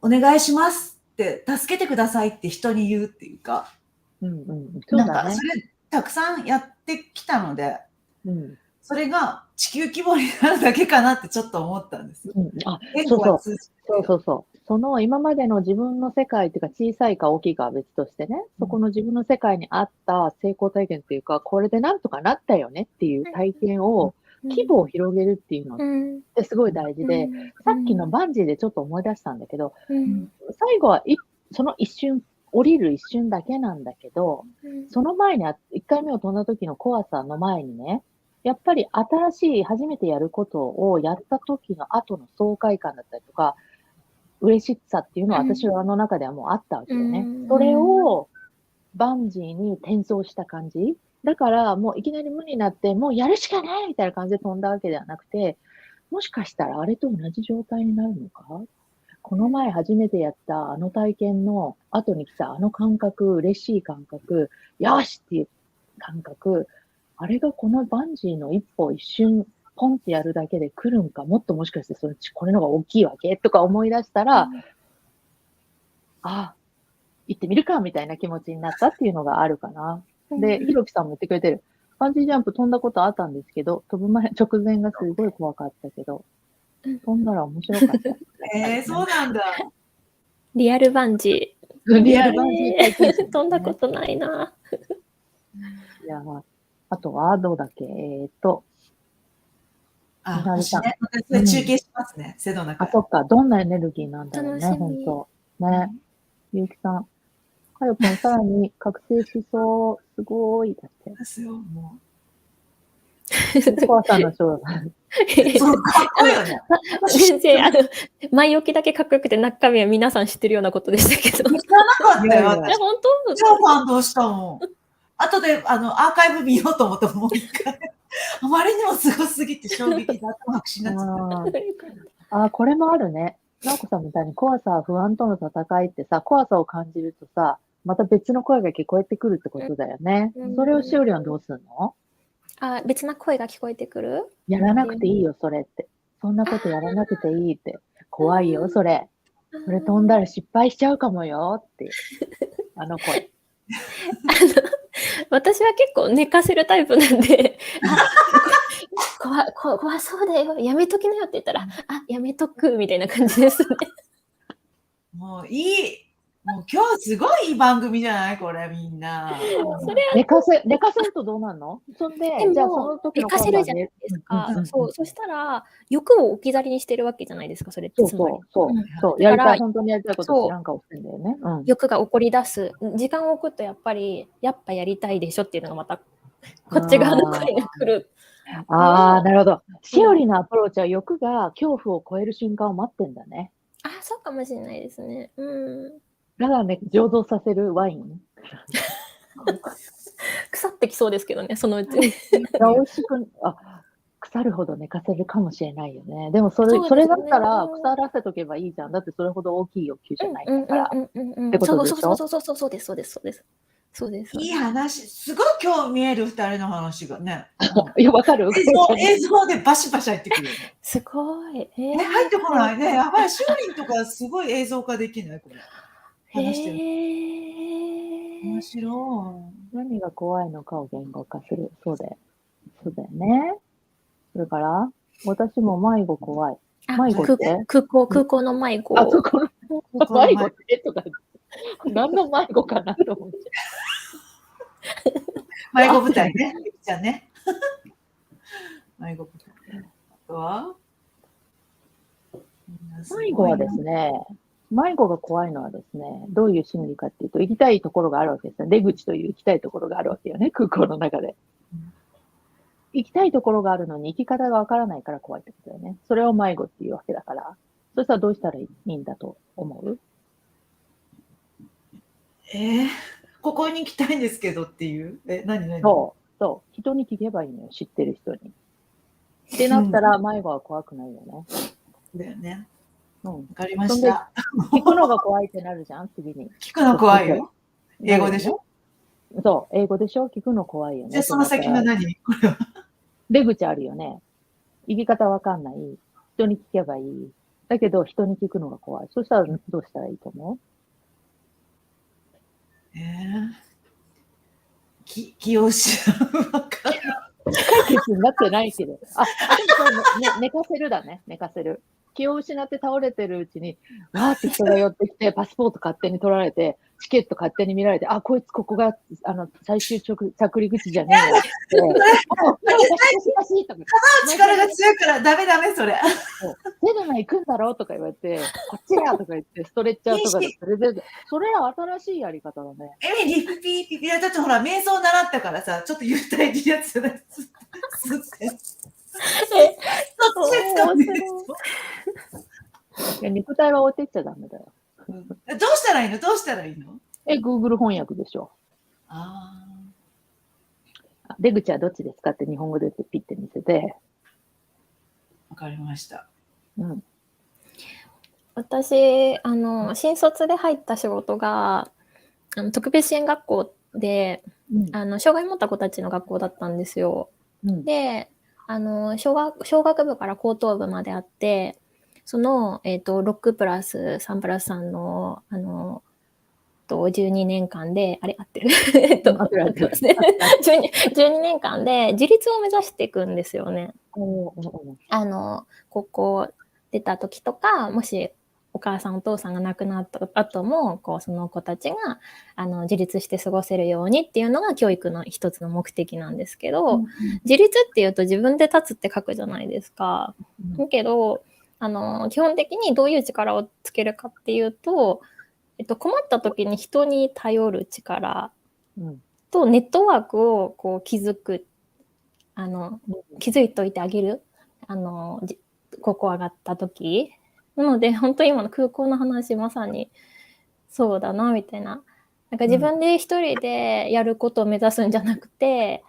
お願いしますって、助けてくださいって人に言うっていうか、そうなんだね。かそれたくさんやってきたので、それが地球規模になるだけかなってちょっと思ったんですよ。そう。その今までの自分の世界っていうか、小さいか大きいかは別としてね、そこの自分の世界にあった成功体験っていうか、これでなんとかなったよねっていう体験を、規模を広げるっていうのってすごい大事で、さっきのバンジーでちょっと思い出したんだけど、最後はその一瞬、降りる一瞬だけなんだけど、その前に1回目を飛んだ時の怖さの前にね、やっぱり新しい初めてやることをやった時の後の爽快感だったりとか、嬉しさっていうのは私は中ではもうあったわけよね。それをバンジーに転送した感じ。だからもういきなり無になって、もうやるしかないみたいな感じで飛んだわけではなくて、もしかしたらあれと同じ状態になるのか？この前初めてやったあの体験の後に来たあの感覚、嬉しい感覚、よしっていう感覚、あれがこのバンジーの一歩一瞬ポンってやるだけで来るんか、もっともしかしてこれの方が大きいわけとか思い出したら、行ってみるかみたいな気持ちになったっていうのがあるかな。で、ひろきさんも言ってくれてる。バンジージャンプ飛んだことあったんですけど、飛ぶ前、直前がすごい怖かったけど、飛んだら面白かった。そうなんだ。リアルバンジー。リアルバンジー体験、飛んだことないな。いや、あとはどうだっけ私ね、私中継しますね、瀬戸中。そっか、どんなエネルギーなんだろうね、本当ね。ゆうきさん、かよぽん、さらに覚醒しそう、すごい、だって。ですよ、もう。コアさんの将来。そう、かっこいいよね。全然、前置きだけかっこよくて、中身は皆さん知ってるようなことでしたけど。知らなかったよ、私。本当？超感動したもん。後で、アーカイブ見ようと思って、もう一回。あまりにもすごすぎて衝撃で頭白紙になっちゃった。これもあるね。なおこさんみたいに怖さ、不安との戦いってさ、怖さを感じるとさ、また別の声が聞こえてくるってことだよね。それをしおりはどうすんの？別な声が聞こえてくる？やらなくていいよ、それって。そんなことやらなくていいって。怖いよ、それ。それ飛んだら失敗しちゃうかもよって。あの声。私は結構寝かせるタイプなんで、怖そうだよ、やめときなよって言ったら、やめとくみたいな感じですね。もういい。もう今日すごいいい番組じゃないこれみんな。寝かせるとどうなんの？そんで、じゃあその時の寝かせるじゃないですか。そしたら、欲を置き去りにしてるわけじゃないですか、それって。そう。やりたい、本当にやりたいこと知らん顔してんだよね。欲が起こり出す。時間を置くとやっぱやりたいでしょっていうのがまた、こっち側の声が来る。ああ、なるほど。しおりのアプローチは欲が恐怖を超える瞬間を待ってんだね。あ、そうかもしれないですね。うん。だからね、醸造させるワイン。腐ってきそうですけどね、そのうちに。が美味しく、腐るほど寝かせるかもしれないよね。でもそそうですねれだったら腐らせとけばいいじゃん。だってそれほど大きい欲求じゃないんだから。ってことでしょ？そうです。そうです。いい話、すごい今日見える二人の話がね。いや、わかる？映像でバシバシ入ってくるよね。すごい。入ってこないね。やばい、しおりんとかすごい映像化できないこれ。話してる。面白い。何が怖いのかを言語化する。そうだよね。それから、私も迷子怖い。迷子って？空港の迷子。空港の迷子ってとか、何の迷子かなと思って。迷子舞台ね。じゃあね。迷子舞台。あとは迷子はですね、迷子が怖いのはですね、どういう心理かっていうと、行きたいところがあるわけですね。出口という行きたいところがあるわけよね、空港の中で。行きたいところがあるのに行き方がわからないから怖いってことだよね。それを迷子っていうわけだから。そしたらどうしたらいいんだと思う？ここに行きたいんですけどっていう。何そう。人に聞けばいいのよ、知ってる人に。ってなったら迷子は怖くないよね。だよね。わかりました。聞くのが怖いってなるじゃん、次に。聞くの怖いよ。英語でしょ？そう、英語でしょ？聞くの怖いよね。じゃあその先の何？これは。出口あるよね。行き方わかんない。人に聞けばいい。だけど人に聞くのが怖い。そしたらどうしたらいいと思う？気を失う。解決になってないけど。でも寝かせるだね。寝かせる。気を失って倒れてるうちに、わーって人が寄ってきて、パスポート勝手に取られて、チケット勝手に見られて、こいつここが最終着陸口じゃねえよって。力が強いからダメそれ。セドナ行くんだろうとか言われて、こっちだとか言って、ストレッチャーとかで連れて、それは新しいやり方だね。リピピピだってほら、瞑想習ったからさ、ちょっと言ったいやつだ。肉体は置いてっちゃダメだよ。どうしたらいいの？Google 翻訳でしょ。出口はどっちですかって日本語でピッて見せて。わかりました。私、新卒で入った仕事が、特別支援学校で、障害持った子たちの学校だったんですよ。で、小学部から高等部まであって、その、6プラス3プラス3の、12年間で、あれ合ってる12年間で自立を目指していくんですよね。高校出た時とか、もしお母さんお父さんが亡くなった後もその子たちが自立して過ごせるようにっていうのが教育の一つの目的なんですけど、自立っていうと自分で立つって書くじゃないですか。だけど基本的にどういう力をつけるかっていうと、困った時に人に頼る力とネットワークを築いておいてあげる。ここ上がった時なので、本当に今の空港の話まさにそうだなみたいな。なんか自分で一人でやることを目指すんじゃなくて、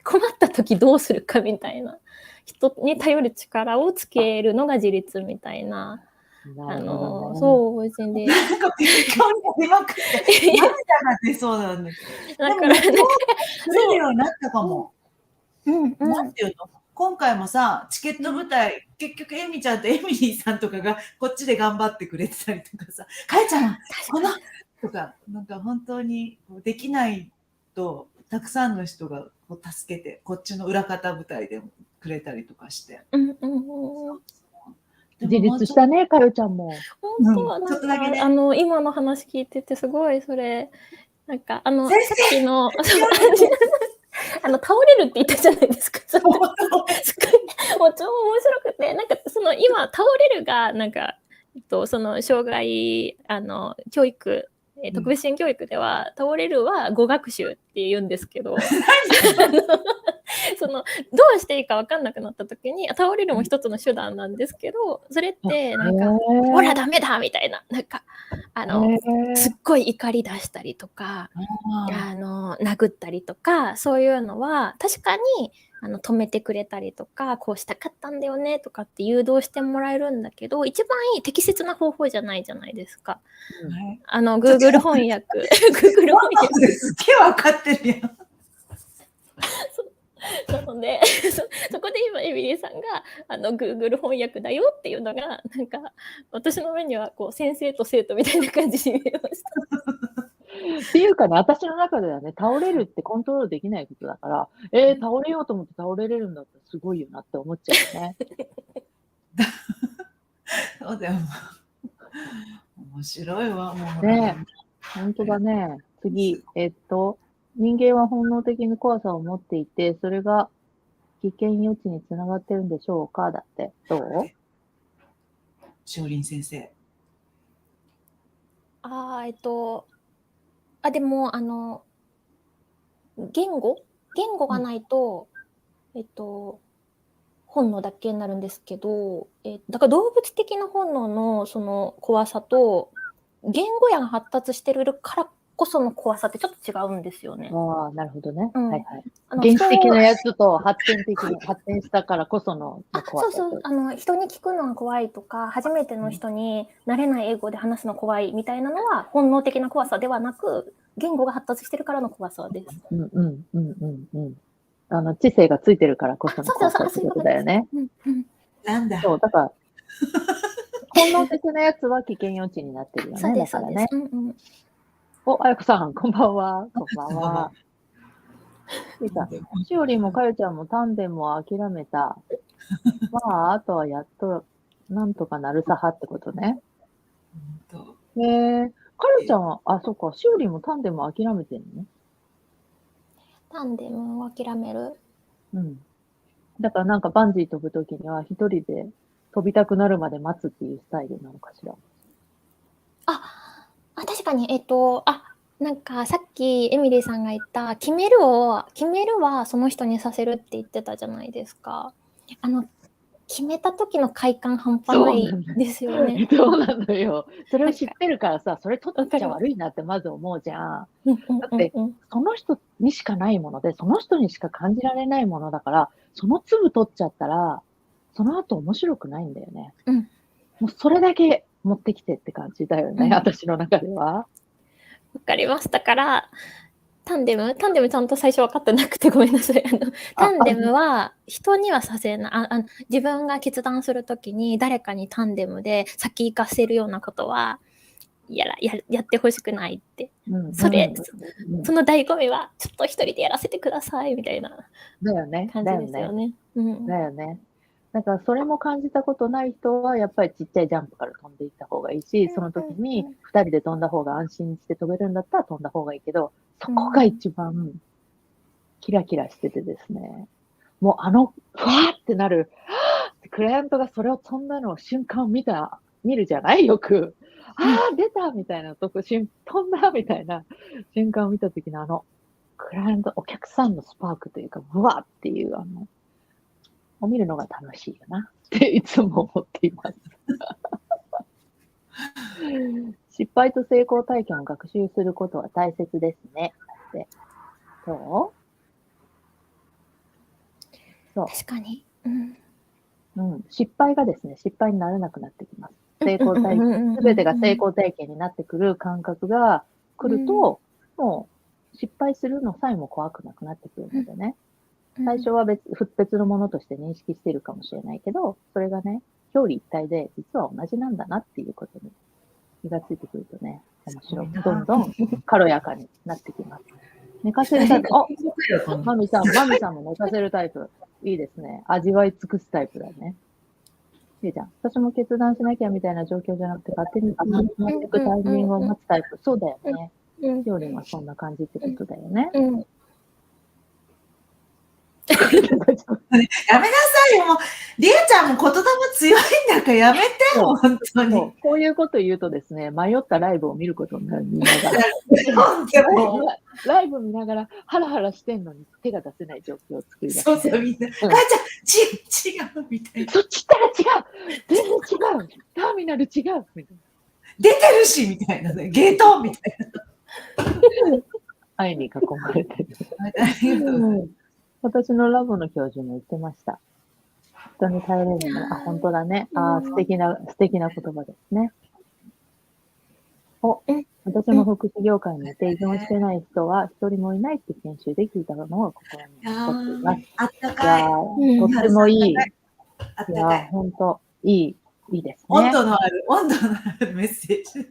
困った時どうするかみたいな、人に頼る力をつけるのが自立みたいな。そうですね。なんか微妙に涙が出そうなんです。だから取れるようになったかも。なんていうの？今回もさ、チケット舞台、結局エミちゃんとエミリーさんとかがこっちで頑張ってくれてたりとかさ、かえちゃんこのとか、なんか本当にできないとたくさんの人が助けて、こっちの裏方舞台でくれたりとかして。自立したね、かよちゃんも。本当、ちょっとだけね。今の話聞いててすごいそれ、なんかさっきの倒れるって言ったじゃないですか。もう超面白くて、なんか今倒れるがなんかその障害教育、特別支援教育では倒れるは語学習って言うんですけど、そのどうしていいか分かんなくなった時に倒れるも一つの手段なんですけど、それってなんかほらダメだみたいな、なんかすっごい怒り出したりとか殴ったりとか、そういうのは確かに止めてくれたりとか、こうしたかったんだよねとかって誘導してもらえるんだけど、一番いい適切な方法じゃないじゃないですか。Google 翻訳Google 翻訳すっげえ分かってるやん。なのでそこで今エミリーさんがGoogle 翻訳だよっていうのがなんか私の目にはこう先生と生徒みたいな感じに見えました。っていうかね、私の中ではね、倒れるってコントロールできないことだから、倒れようと思って倒れれるんだったらすごいよなって思っちゃうよね。そうだよ。面白いわ、もう。ねえ、本当だね。次、人間は本能的に怖さを持っていて、それが危険予知につながってるんでしょうかだって。どう？少林先生。でも言語がないと、本能だけになるんですけど、だから動物的な本能のその怖さと言語やが発達してるからこその怖さってちょっと違うんですよね。ああ、なるほどね。うんはいはい。原始的なやつと発展したからこその怖さ。そうそう、人に聞くのが怖いとか、初めての人に慣れない英語で話すの怖いみたいなのは本能的な怖さではなく、言語が発達してるからの怖さです。知性がついてるからこその怖さってことだよね。なんだ。そう、だから、本能的なやつは危険予知になってるよね。だからね。あやこさん、こんばんは。こんばんは。しおりもかよちゃんもタンデムを諦めた。まあ、あとはやっと、なんとかなるさはってことね。かよちゃんは、そっか、しおりもタンデムを諦めてるのね。タンデムを諦める。だからなんかバンジー飛ぶときには一人で飛びたくなるまで待つっていうスタイルなのかしら。確かに、なんかさっきエミリーさんが言った決めるはその人にさせるって言ってたじゃないですか。決めた時の快感半端ないですよね。そうなのよ。それを知ってるからさ、それ取っちゃ悪いなってまず思うじゃん。だって、その人にしかないもので、その人にしか感じられないものだから、その粒取っちゃったら、その後面白くないんだよね。もうそれだけ持ってきてって感じだよね、私の中では。わかりましたから、タンデムちゃんと最初分かってなくてごめんなさい。タンデムは人にはさせない。自分が決断するときに誰かにタンデムで先行かせるようなことはやってほしくないって。その醍醐味はちょっと一人でやらせてくださいみたいな感じですよね。だよね。だからそれも感じたことない人はやっぱりちっちゃいジャンプから飛んでいった方がいいし、その時に2人で飛んだ方が安心して飛べるんだったら飛んだ方がいいけど、そこが一番キラキラしててですね、もうふわーってなる、クライアントがそれを飛んだの瞬間を見るじゃないよく。出たみたいなとこ、飛んだみたいな瞬間を見た時のクライアント、お客さんのスパークというか、ブワーっていうを見るのが楽しいよなっていつも思っています。失敗と成功体験を学習することは大切ですね。そう？確かに。失敗がですね、失敗にならなくなってきます。成功体験、すべてが成功体験になってくる感覚が来ると、もう失敗するのさえも怖くなくなってくるのでね。最初は別のものとして認識しているかもしれないけど、それがね、表裏一体で実は同じなんだなっていうことに気がついてくるとね、面白い。どんどん軽やかになってきます。寝かせるタイプ。マミさんも寝かせるタイプ。いいですね。味わい尽くすタイプだね。いいじゃん。私も決断しなきゃみたいな状況じゃなくて、勝手に決まっていくタイミングを待つタイプ。そうだよね。しおりんはそんな感じってことだよね。やめなさいよ、もう。りえちゃんも言霊強いんだからやめて、そう本当に。そうこういうこと言うとですね、迷ったライブを見ることになる、みんなが。でも、ライブ見ながらハラハラしてんのに手が出せない状況を作り出す。そうそう、みんな。うん母ちゃん、違う、みたいな。そっち行ったら違う全然違うターミナル違うみたい出てるし、みたいなね。ゲートみたいな。愛に囲まれてる。な。ありがとうございます。私のラボの教授も言ってました。人に頼れるのは、あ、本当だね。あ、素敵な言葉ですね。私も福祉業界にいて依存してない人は一人もいないって研修で聞いたのを心に残っています。あったいやかい。とってもいい。あったいかい。や本当いいですね。温度のあるメッセージ。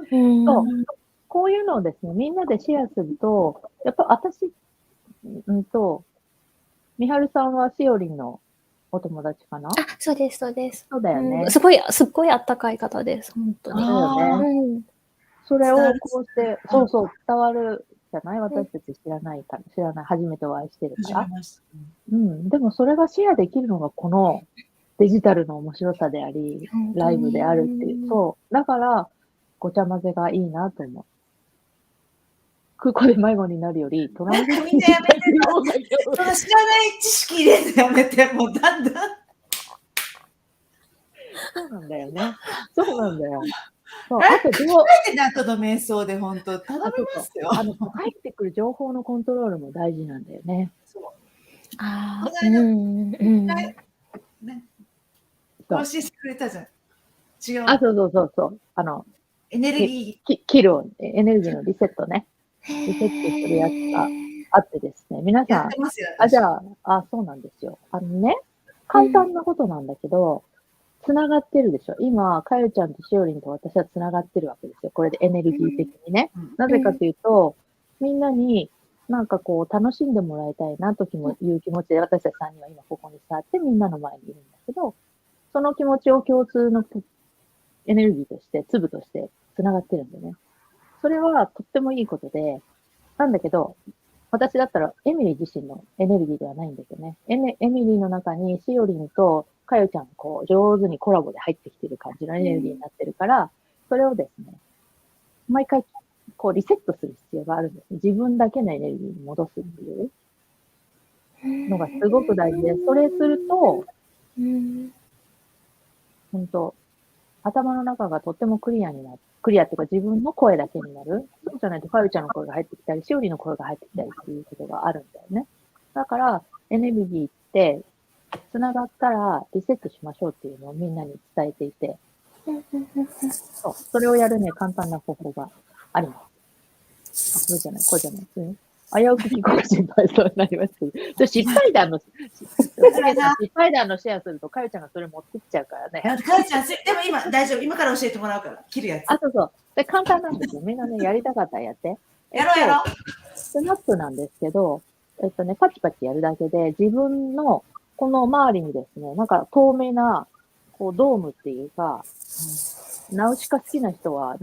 そうこういうのをですね、みんなでシェアすると、やっぱ私、みはるさんはしおりんのお友達かな？あ、そうです、そうです。そうだよね。すっごいあったかい方です、本当に。だよね。それをこうして、そう伝わるじゃない？私たち知らないから、初めてお会いしてるから。でもそれがシェアできるのがこのデジタルの面白さであり、ライブであるっていう。そう。だから、ごちゃ混ぜがいいなと思う。空港で迷子になるより、トランジットみんなやめてその知らない知識入れるのやめて、もうだんだん。そうなんだよね。そうなんだよ。そう、あと、どうやってなとど瞑想で本当、頼みますよ。入ってくる情報のコントロールも大事なんだよね。そう。ああ、教えてくれたじゃん。違う。あ、そう。エネルギー。エネルギーのリセットね。リセットするやつがあってですね。皆さん、じゃあ、そうなんですよ。簡単なことなんだけど、つながってるでしょ。今、かよちゃんとしおりんと私はつながってるわけですよ。これでエネルギー的にね。なぜかというと、みんなになんかこう楽しんでもらいたいなという気持ちで、私たち3人は今ここに座ってみんなの前にいるんだけど、その気持ちを共通のエネルギーとして、粒としてつながってるんだよね。それはとってもいいことで、なんだけど、私だったらエミリー自身のエネルギーではないんだけどね。エミリーの中にしおりんとかよちゃんこう上手にコラボで入ってきてる感じのエネルギーになってるから、それをですね、毎回こうリセットする必要があるんですね。自分だけのエネルギーに戻すっていうのがすごく大事で、それすると、本当頭の中がとってもクリアになる。クリアっていうか自分の声だけになる。そうじゃないと、かよちゃんの声が入ってきたり、しおりの声が入ってきたりっていうことがあるんだよね。だから、エネルギーって、繋がったらリセットしましょうっていうのをみんなに伝えていて、そう、それをやるね、簡単な方法があります。あ、これじゃない、危うく聞こえ心配そうになりますけど、失敗談のシェアすると、かよちゃんがそれ持ってきちゃうからね。かよちゃん、でも今大丈夫。今から教えてもらうから、切るやつ。あ、そう。で、簡単なんですよ。みんなね、やりたかったらやって。やろう。スナップなんですけど、パチパチやるだけで、自分の、この周りにですね、なんか透明な、こう、ドームっていうか、ナウシカ好きな人は、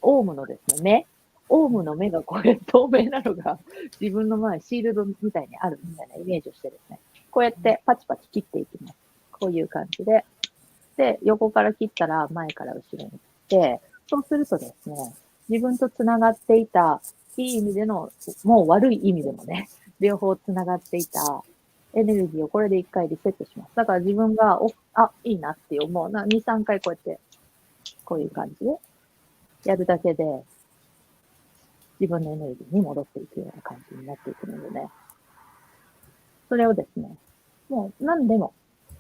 オウムのですね、オウムの目がこれ透明なのが自分の前シールドみたいにあるみたいなイメージをしてですね、こうやってパチパチ切っていきます。こういう感じで。で、横から切ったら前から後ろに切って、そうするとですね、自分と繋がっていた、いい意味での、もう悪い意味でもね、両方繋がっていたエネルギーをこれで一回リセットします。だから自分が、いいなって思うな、2、3回こうやって、こういう感じでやるだけで、自分のエネルギーに戻っていくような感じになっていくのでね。それをですね、もう何でも、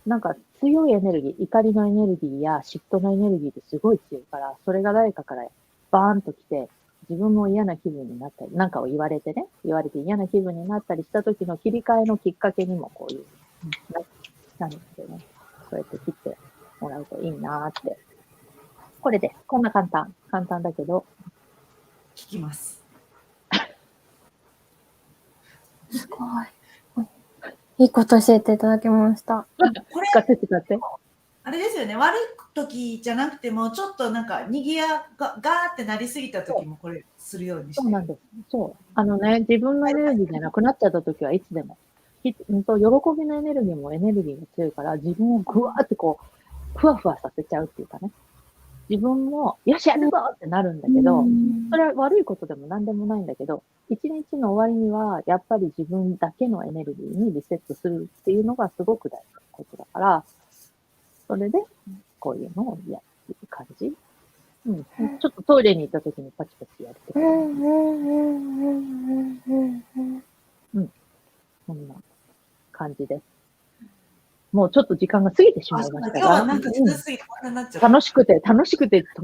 なんか強いエネルギー、怒りのエネルギーや嫉妬のエネルギーってすごい強いから、それが誰かからバーンと来て、自分も嫌な気分になったり、なんかを言われて嫌な気分になったりした時の切り替えのきっかけにもこういう、なんですけどね、そうやって切ってもらうといいなーって。これです。こんな簡単だけど。聞きます。すごい。いいこと教えていただきました。使って。あれですよね、悪い時じゃなくても、ちょっとなんか、にぎやが、ガーってなりすぎた時もこれするようにしてる。そうなんです。そう。自分のエネルギーがなくなっちゃった時はいつでも、喜びのエネルギーもエネルギーが強いから、自分をぐわーってこう、ふわふわさせちゃうっていうかね。自分も、よし、やるぞってなるんだけど、それは悪いことでも何でもないんだけど、一日の終わりには、やっぱり自分だけのエネルギーにリセットするっていうのがすごく大事なことだから、それで、こういうのをやってる感じ。うん。ちょっとトイレに行った時にパチパチやるとか、そんな感じです。もうちょっと時間が過ぎてしまいましたが、今日はなんかずっすぎてこんなになっちゃった。楽しくて止いやー、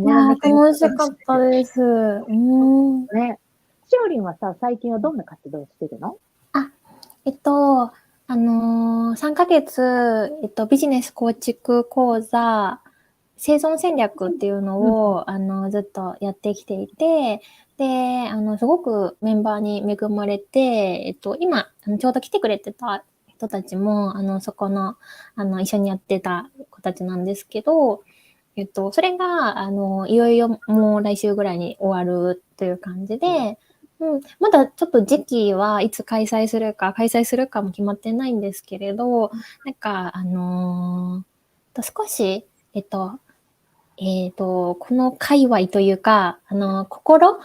まらなくて。楽しかったです。ね。しおりんはさ、最近はどんな活動をしてるの？3ヶ月、ビジネス構築講座、生存戦略っていうのを、ずっとやってきていて、で、すごくメンバーに恵まれて、今、ちょうど来てくれてた人たちも、そこの、一緒にやってた子たちなんですけど、それが、いよいよもう来週ぐらいに終わるという感じで、まだちょっと時期はいつ開催するかも決まってないんですけれど、なんか、少し、この界隈というか、心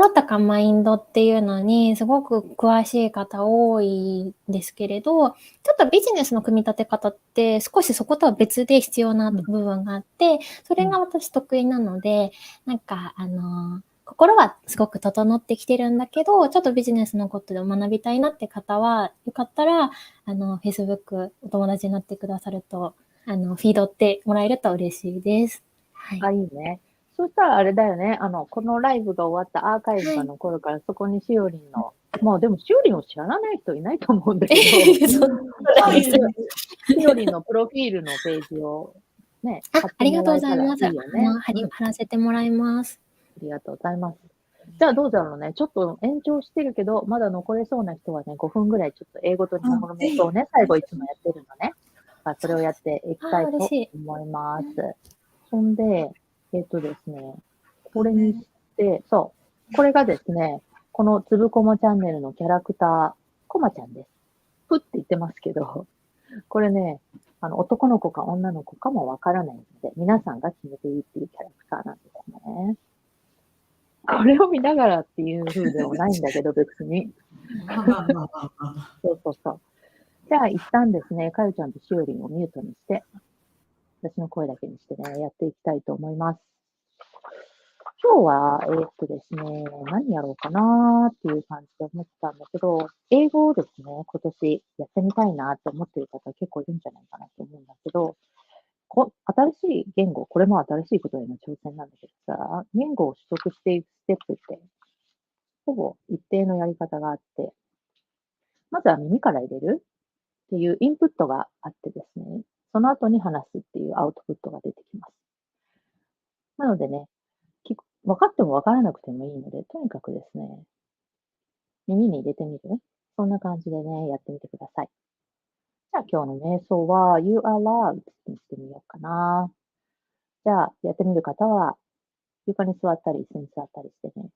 とかマインドっていうのにすごく詳しい方多いんですけれど、ちょっとビジネスの組み立て方って少しそことは別で必要な部分があって、それが私得意なので、なんか、心はすごく整ってきてるんだけど、ちょっとビジネスのことで学びたいなって方は、よかったら、Facebook お友達になってくださると、フィードってもらえると嬉しいです。はい。あ、いいね。そしたらあれだよね。このライブが終わったアーカイブが残るから、そこにしおりんの、まあでもしおりんを知らない人いないと思うんだけど、しおりんのプロフィールのページをね、貼ってありがとうごもらえたらいざいます。いよね。貼らせてもらいます。ありがとうございます。じゃあどうだろうね。ちょっと延長してるけど、まだ残れそうな人はね、5分ぐらいちょっと英語と日本語の瞑想をね、最後いつもやってるのね。それをやっていきたいと思います。そんで、ですね、これにして、そう、これがですね、このつぶこもチャンネルのキャラクター、こまちゃんです。ふって言ってますけど、これね、男の子か女の子かもわからないので、皆さんが決めていいっていうキャラクターなんですね。これを見ながらっていう風ではないんだけど、別に。そうそうそう。じゃあ、一旦ですね、かよちゃんとしおりんをミュートにして、私の声だけにしてね、やっていきたいと思います。今日は、ですね、何やろうかなっていう感じで思ってたんだけど、英語をですね、今年やってみたいなって思ってる方結構いるんじゃないかなと思うんだけど、新しい言語、これも新しいことへの挑戦なんだけどさ、言語を取得していくステップって、ほぼ一定のやり方があって、まずは耳から入れるっていうインプットがあってですね、その後に話すっていうアウトプットが出てきます。なのでね、分かっても分からなくてもいいので、とにかくですね、耳に入れてみる。そんな感じでね、やってみてください。じゃあ今日の瞑想は You are loved にしてみようかな。じゃあやってみる方は床に座ったり椅子に座ったりしてね、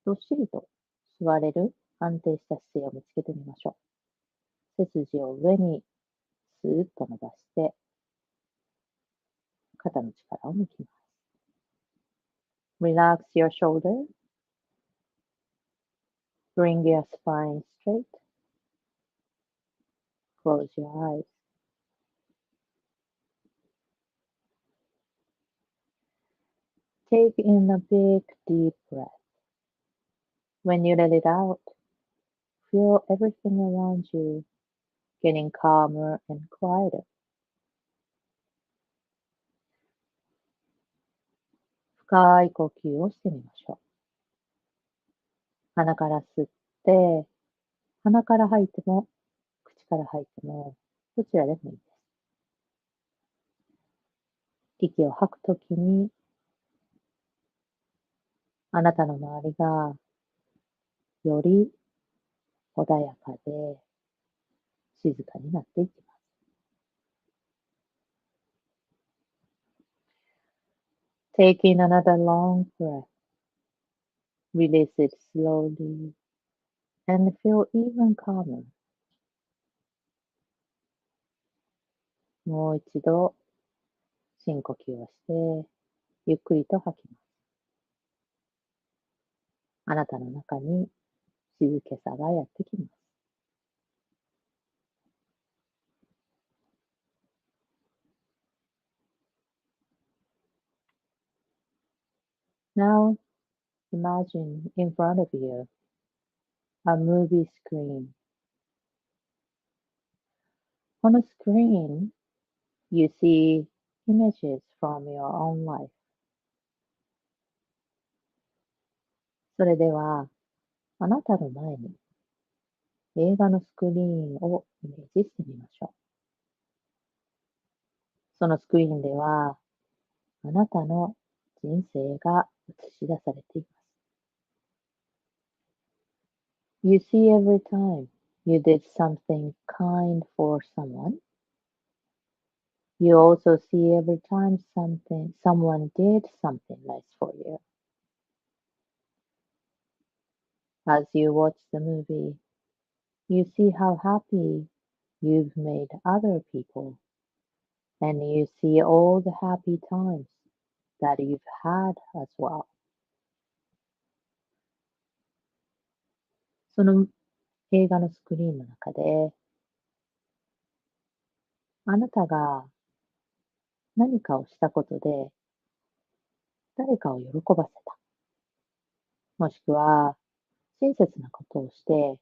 どっしりと座れる安定した姿勢を見つけてみましょう。背筋を上にスーッと伸ばして、肩の力を抜きます。Relax your shoulder. Bring your spine straight. Close your eyes. Take in a big, deep breath. When you let it out, feel everything around you getting calmer and quieter. 深い呼吸をしてみましょう。鼻から吸って、鼻から吐いても、口から吐いても、どちらでもいいです。息を吐くときに、あなたの周りがより穏やかで静かになっていきます。Take in another long breath. Release it slowly and feel even calmer. もう一度深呼吸をして、ゆっくりと吐きます。あなたの中に静けさがやってきます。Now imagine in front of you a movie screen. On the screen, you see images from your own life. それでは、あなたの前に映画のスクリーンをイメージしてみましょう。そのスクリーンでは、あなたの人生が映し出されています。You see every time you did something kind for someone. You also see every time someone did something nice for you. As you watch the movie, you see how happy you've made other people, and you see all the happy times that you've had as well. その映画のスクリーンの中で、あなたが何かをしたことで誰かを喜ばせた。もしくは、親切なことをして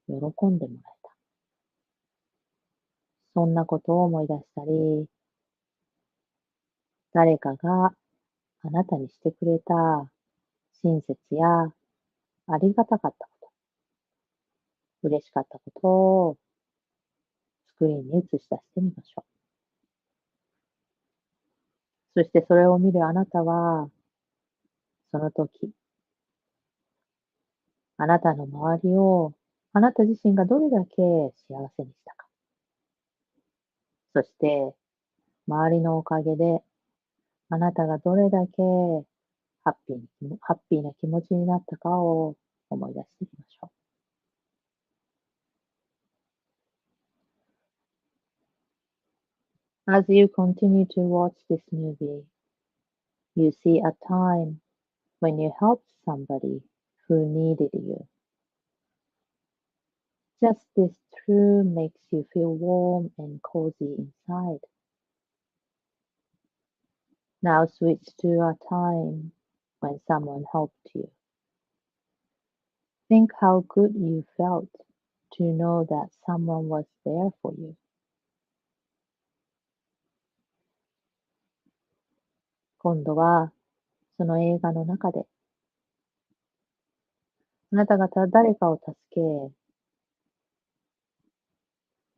喜んでもらえた。そんなことを思い出したり、誰かがあなたにしてくれた親切やありがたかったこと、嬉しかったことをスクリーンに映し出してみましょう。そしてそれを見るあなたは、その時、あなたの周りをあなた自身がどれだけ幸せにしたか。そして、周りのおかげであなたがどれだけハッピーな気持ちになったかを思い出してみましょう。As you continue to watch this movie, you see a time when you helped somebody who needed you. Just this truth makes you feel warm and cozy inside. Now switch to a time when someone helped you. Think how good you felt to know that someone was there for you. 今度はその映画の中であなた方誰かを助け、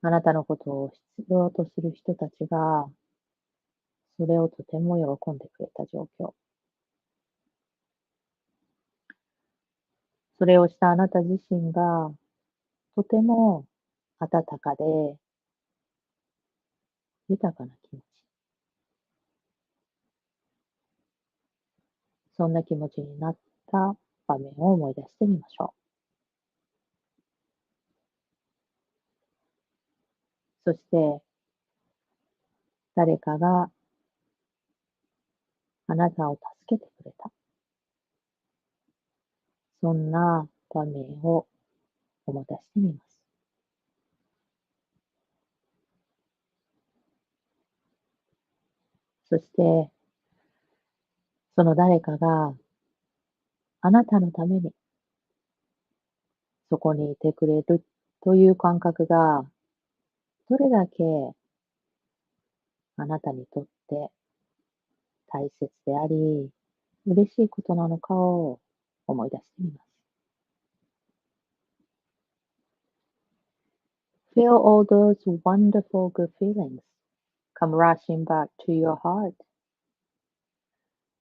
あなたのことを必要とする人たちが、それをとても喜んでくれた状況。それをしたあなた自身が、とても温かで、豊かな気持ち。そんな気持ちになった場面を思い出してみましょう。そして、誰かがあなたを助けてくれた。そんな場面を思い出してみます。そして、その誰かがあなたのためにそこにいてくれるという感覚が、どれだけあなたにとって大切であり、嬉しいことなのかを思い出してみます。Feel all those wonderful good feelings come rushing back to your heart.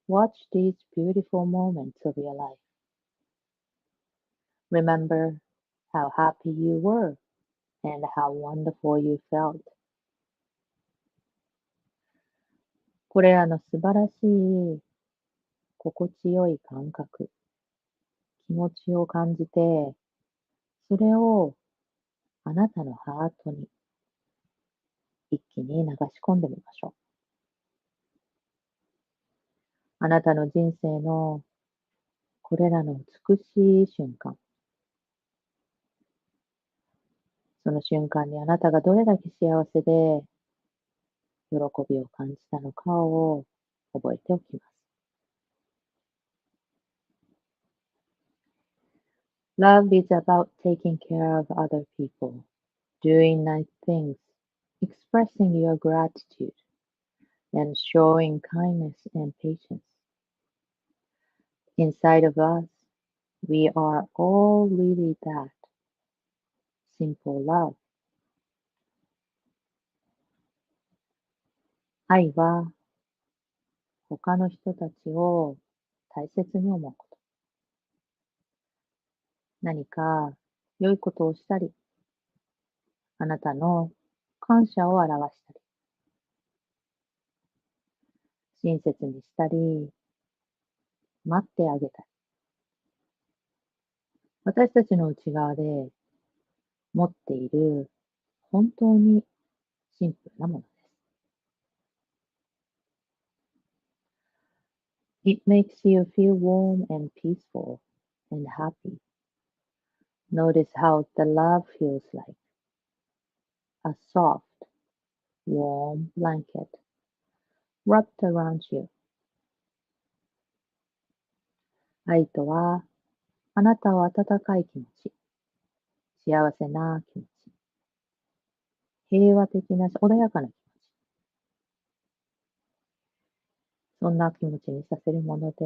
Watch these beautiful moments of your life. Remember how happy you were and how wonderful you felt. これらの素晴らしい心地よい感覚、気持ちを感じて、それをあなたのハートに一気に流し込んでみましょう。あなたの人生のこれらの美しい瞬間、その瞬間にあなたがどれだけ幸せで喜びを感じたのかを覚えておきます。Love is about taking care of other people, doing nice things, expressing your gratitude, and showing kindness and patience. Inside of us, we are all really that simple love. 愛は他の人たちを大切に思うこと。何か良いことをしたり、あなたの感謝を表したり、親切にしたり、待ってあげたり。私たちの内側で持っている本当にシンプルなものです。It makes you feel warm and peaceful and happy. Notice how the love feels like a soft, warm blanket wrapped around you. 愛とは、あなたを温かい気持ち、幸せな気持ち、平和的な穏やかな気持ち、そんな気持ちにさせるもので、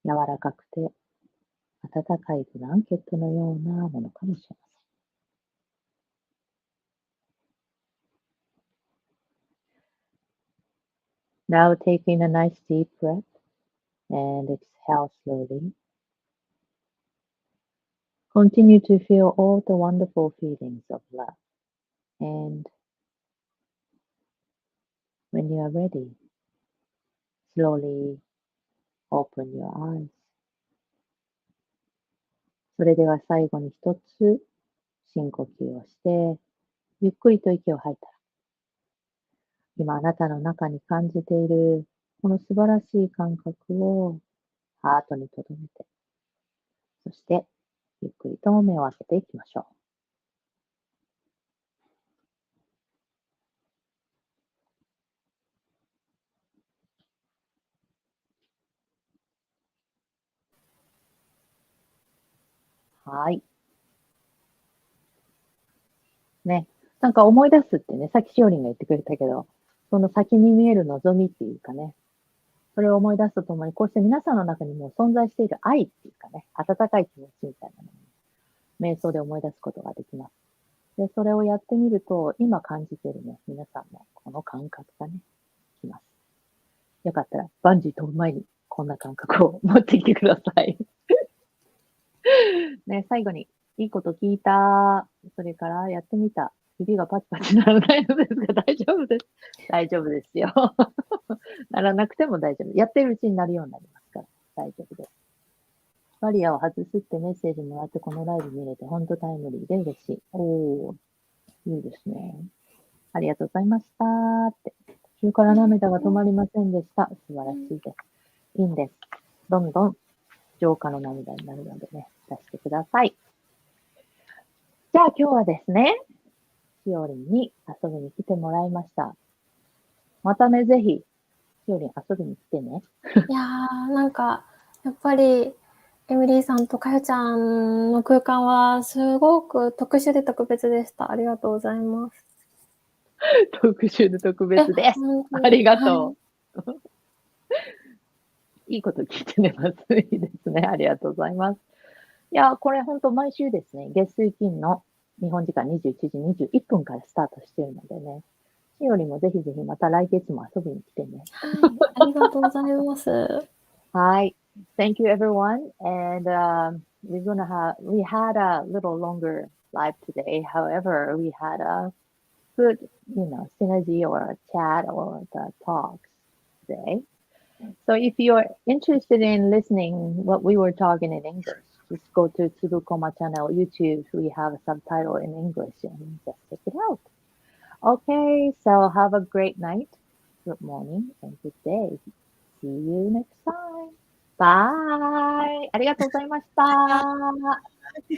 柔らかくて暖かいブランケットのようなものかもしれません。Now taking a nice deep breath and exhale slowly. Continue to feel all the wonderful feelings of love. And when you are ready, slowly open your eyes. それでは最後に一つ深呼吸をして、ゆっくりと息を吐いたら、今あなたの中に感じているこの素晴らしい感覚をハートに留めて、そしてゆっくりと目を開けていきましょう。はい。ね。なんか思い出すってね、さっきしおりんが言ってくれたけど、その先に見える望みっていうかね、それを思い出すとともに、こうして皆さんの中にも存在している愛っていうかね、温かい気持ちみたいなのを、瞑想で思い出すことができます。で、それをやってみると、今感じているね、皆さんのこの感覚がね、きます。よかったら、バンジー飛ぶ前にこんな感覚を持ってきてください。ね、最後に、いいこと聞いた。それからやってみた。指がパチパチならないのですが、大丈夫です。大丈夫ですよ。ならなくても大丈夫。やってるうちになるようになりますから、大丈夫です。バリアを外すってメッセージもらってこのライブ見れて、ほんとタイムリーで嬉しい。おー、いいですね。ありがとうございましたって。途中から涙が止まりませんでした。素晴らしいです。いいんです。どんどん浄化の涙になるのでね、出してください。じゃあ今日はですね、しおりんに遊びに来てもらいました。またね、ぜひ、しおりん遊びに来てね。いやー、なんか、やっぱり、エミリーさんとかよちゃんの空間はすごく特殊で特別でした。ありがとうございます。特殊で特別です。ありがとう。はい、いいこと聞いてねます。いいですね。ありがとうございます。いや、これ本当毎週ですね、月水金の日本時間21時21分からスタートしているのでね、しおりもぜひぜひまた来月も遊びに来てね。はい、ありがとうございます。はい。Thank you everyone. And we had a little longer live today. However, we had a good, synergy or a chat or the talks today. So if you're interested in listening what we were talking in English, just go to Tsubukoma channel YouTube. We have a subtitle in English and just check it out. Okay, so have a great night, good morning, and good day. See you next time. Bye. ありがとうございました。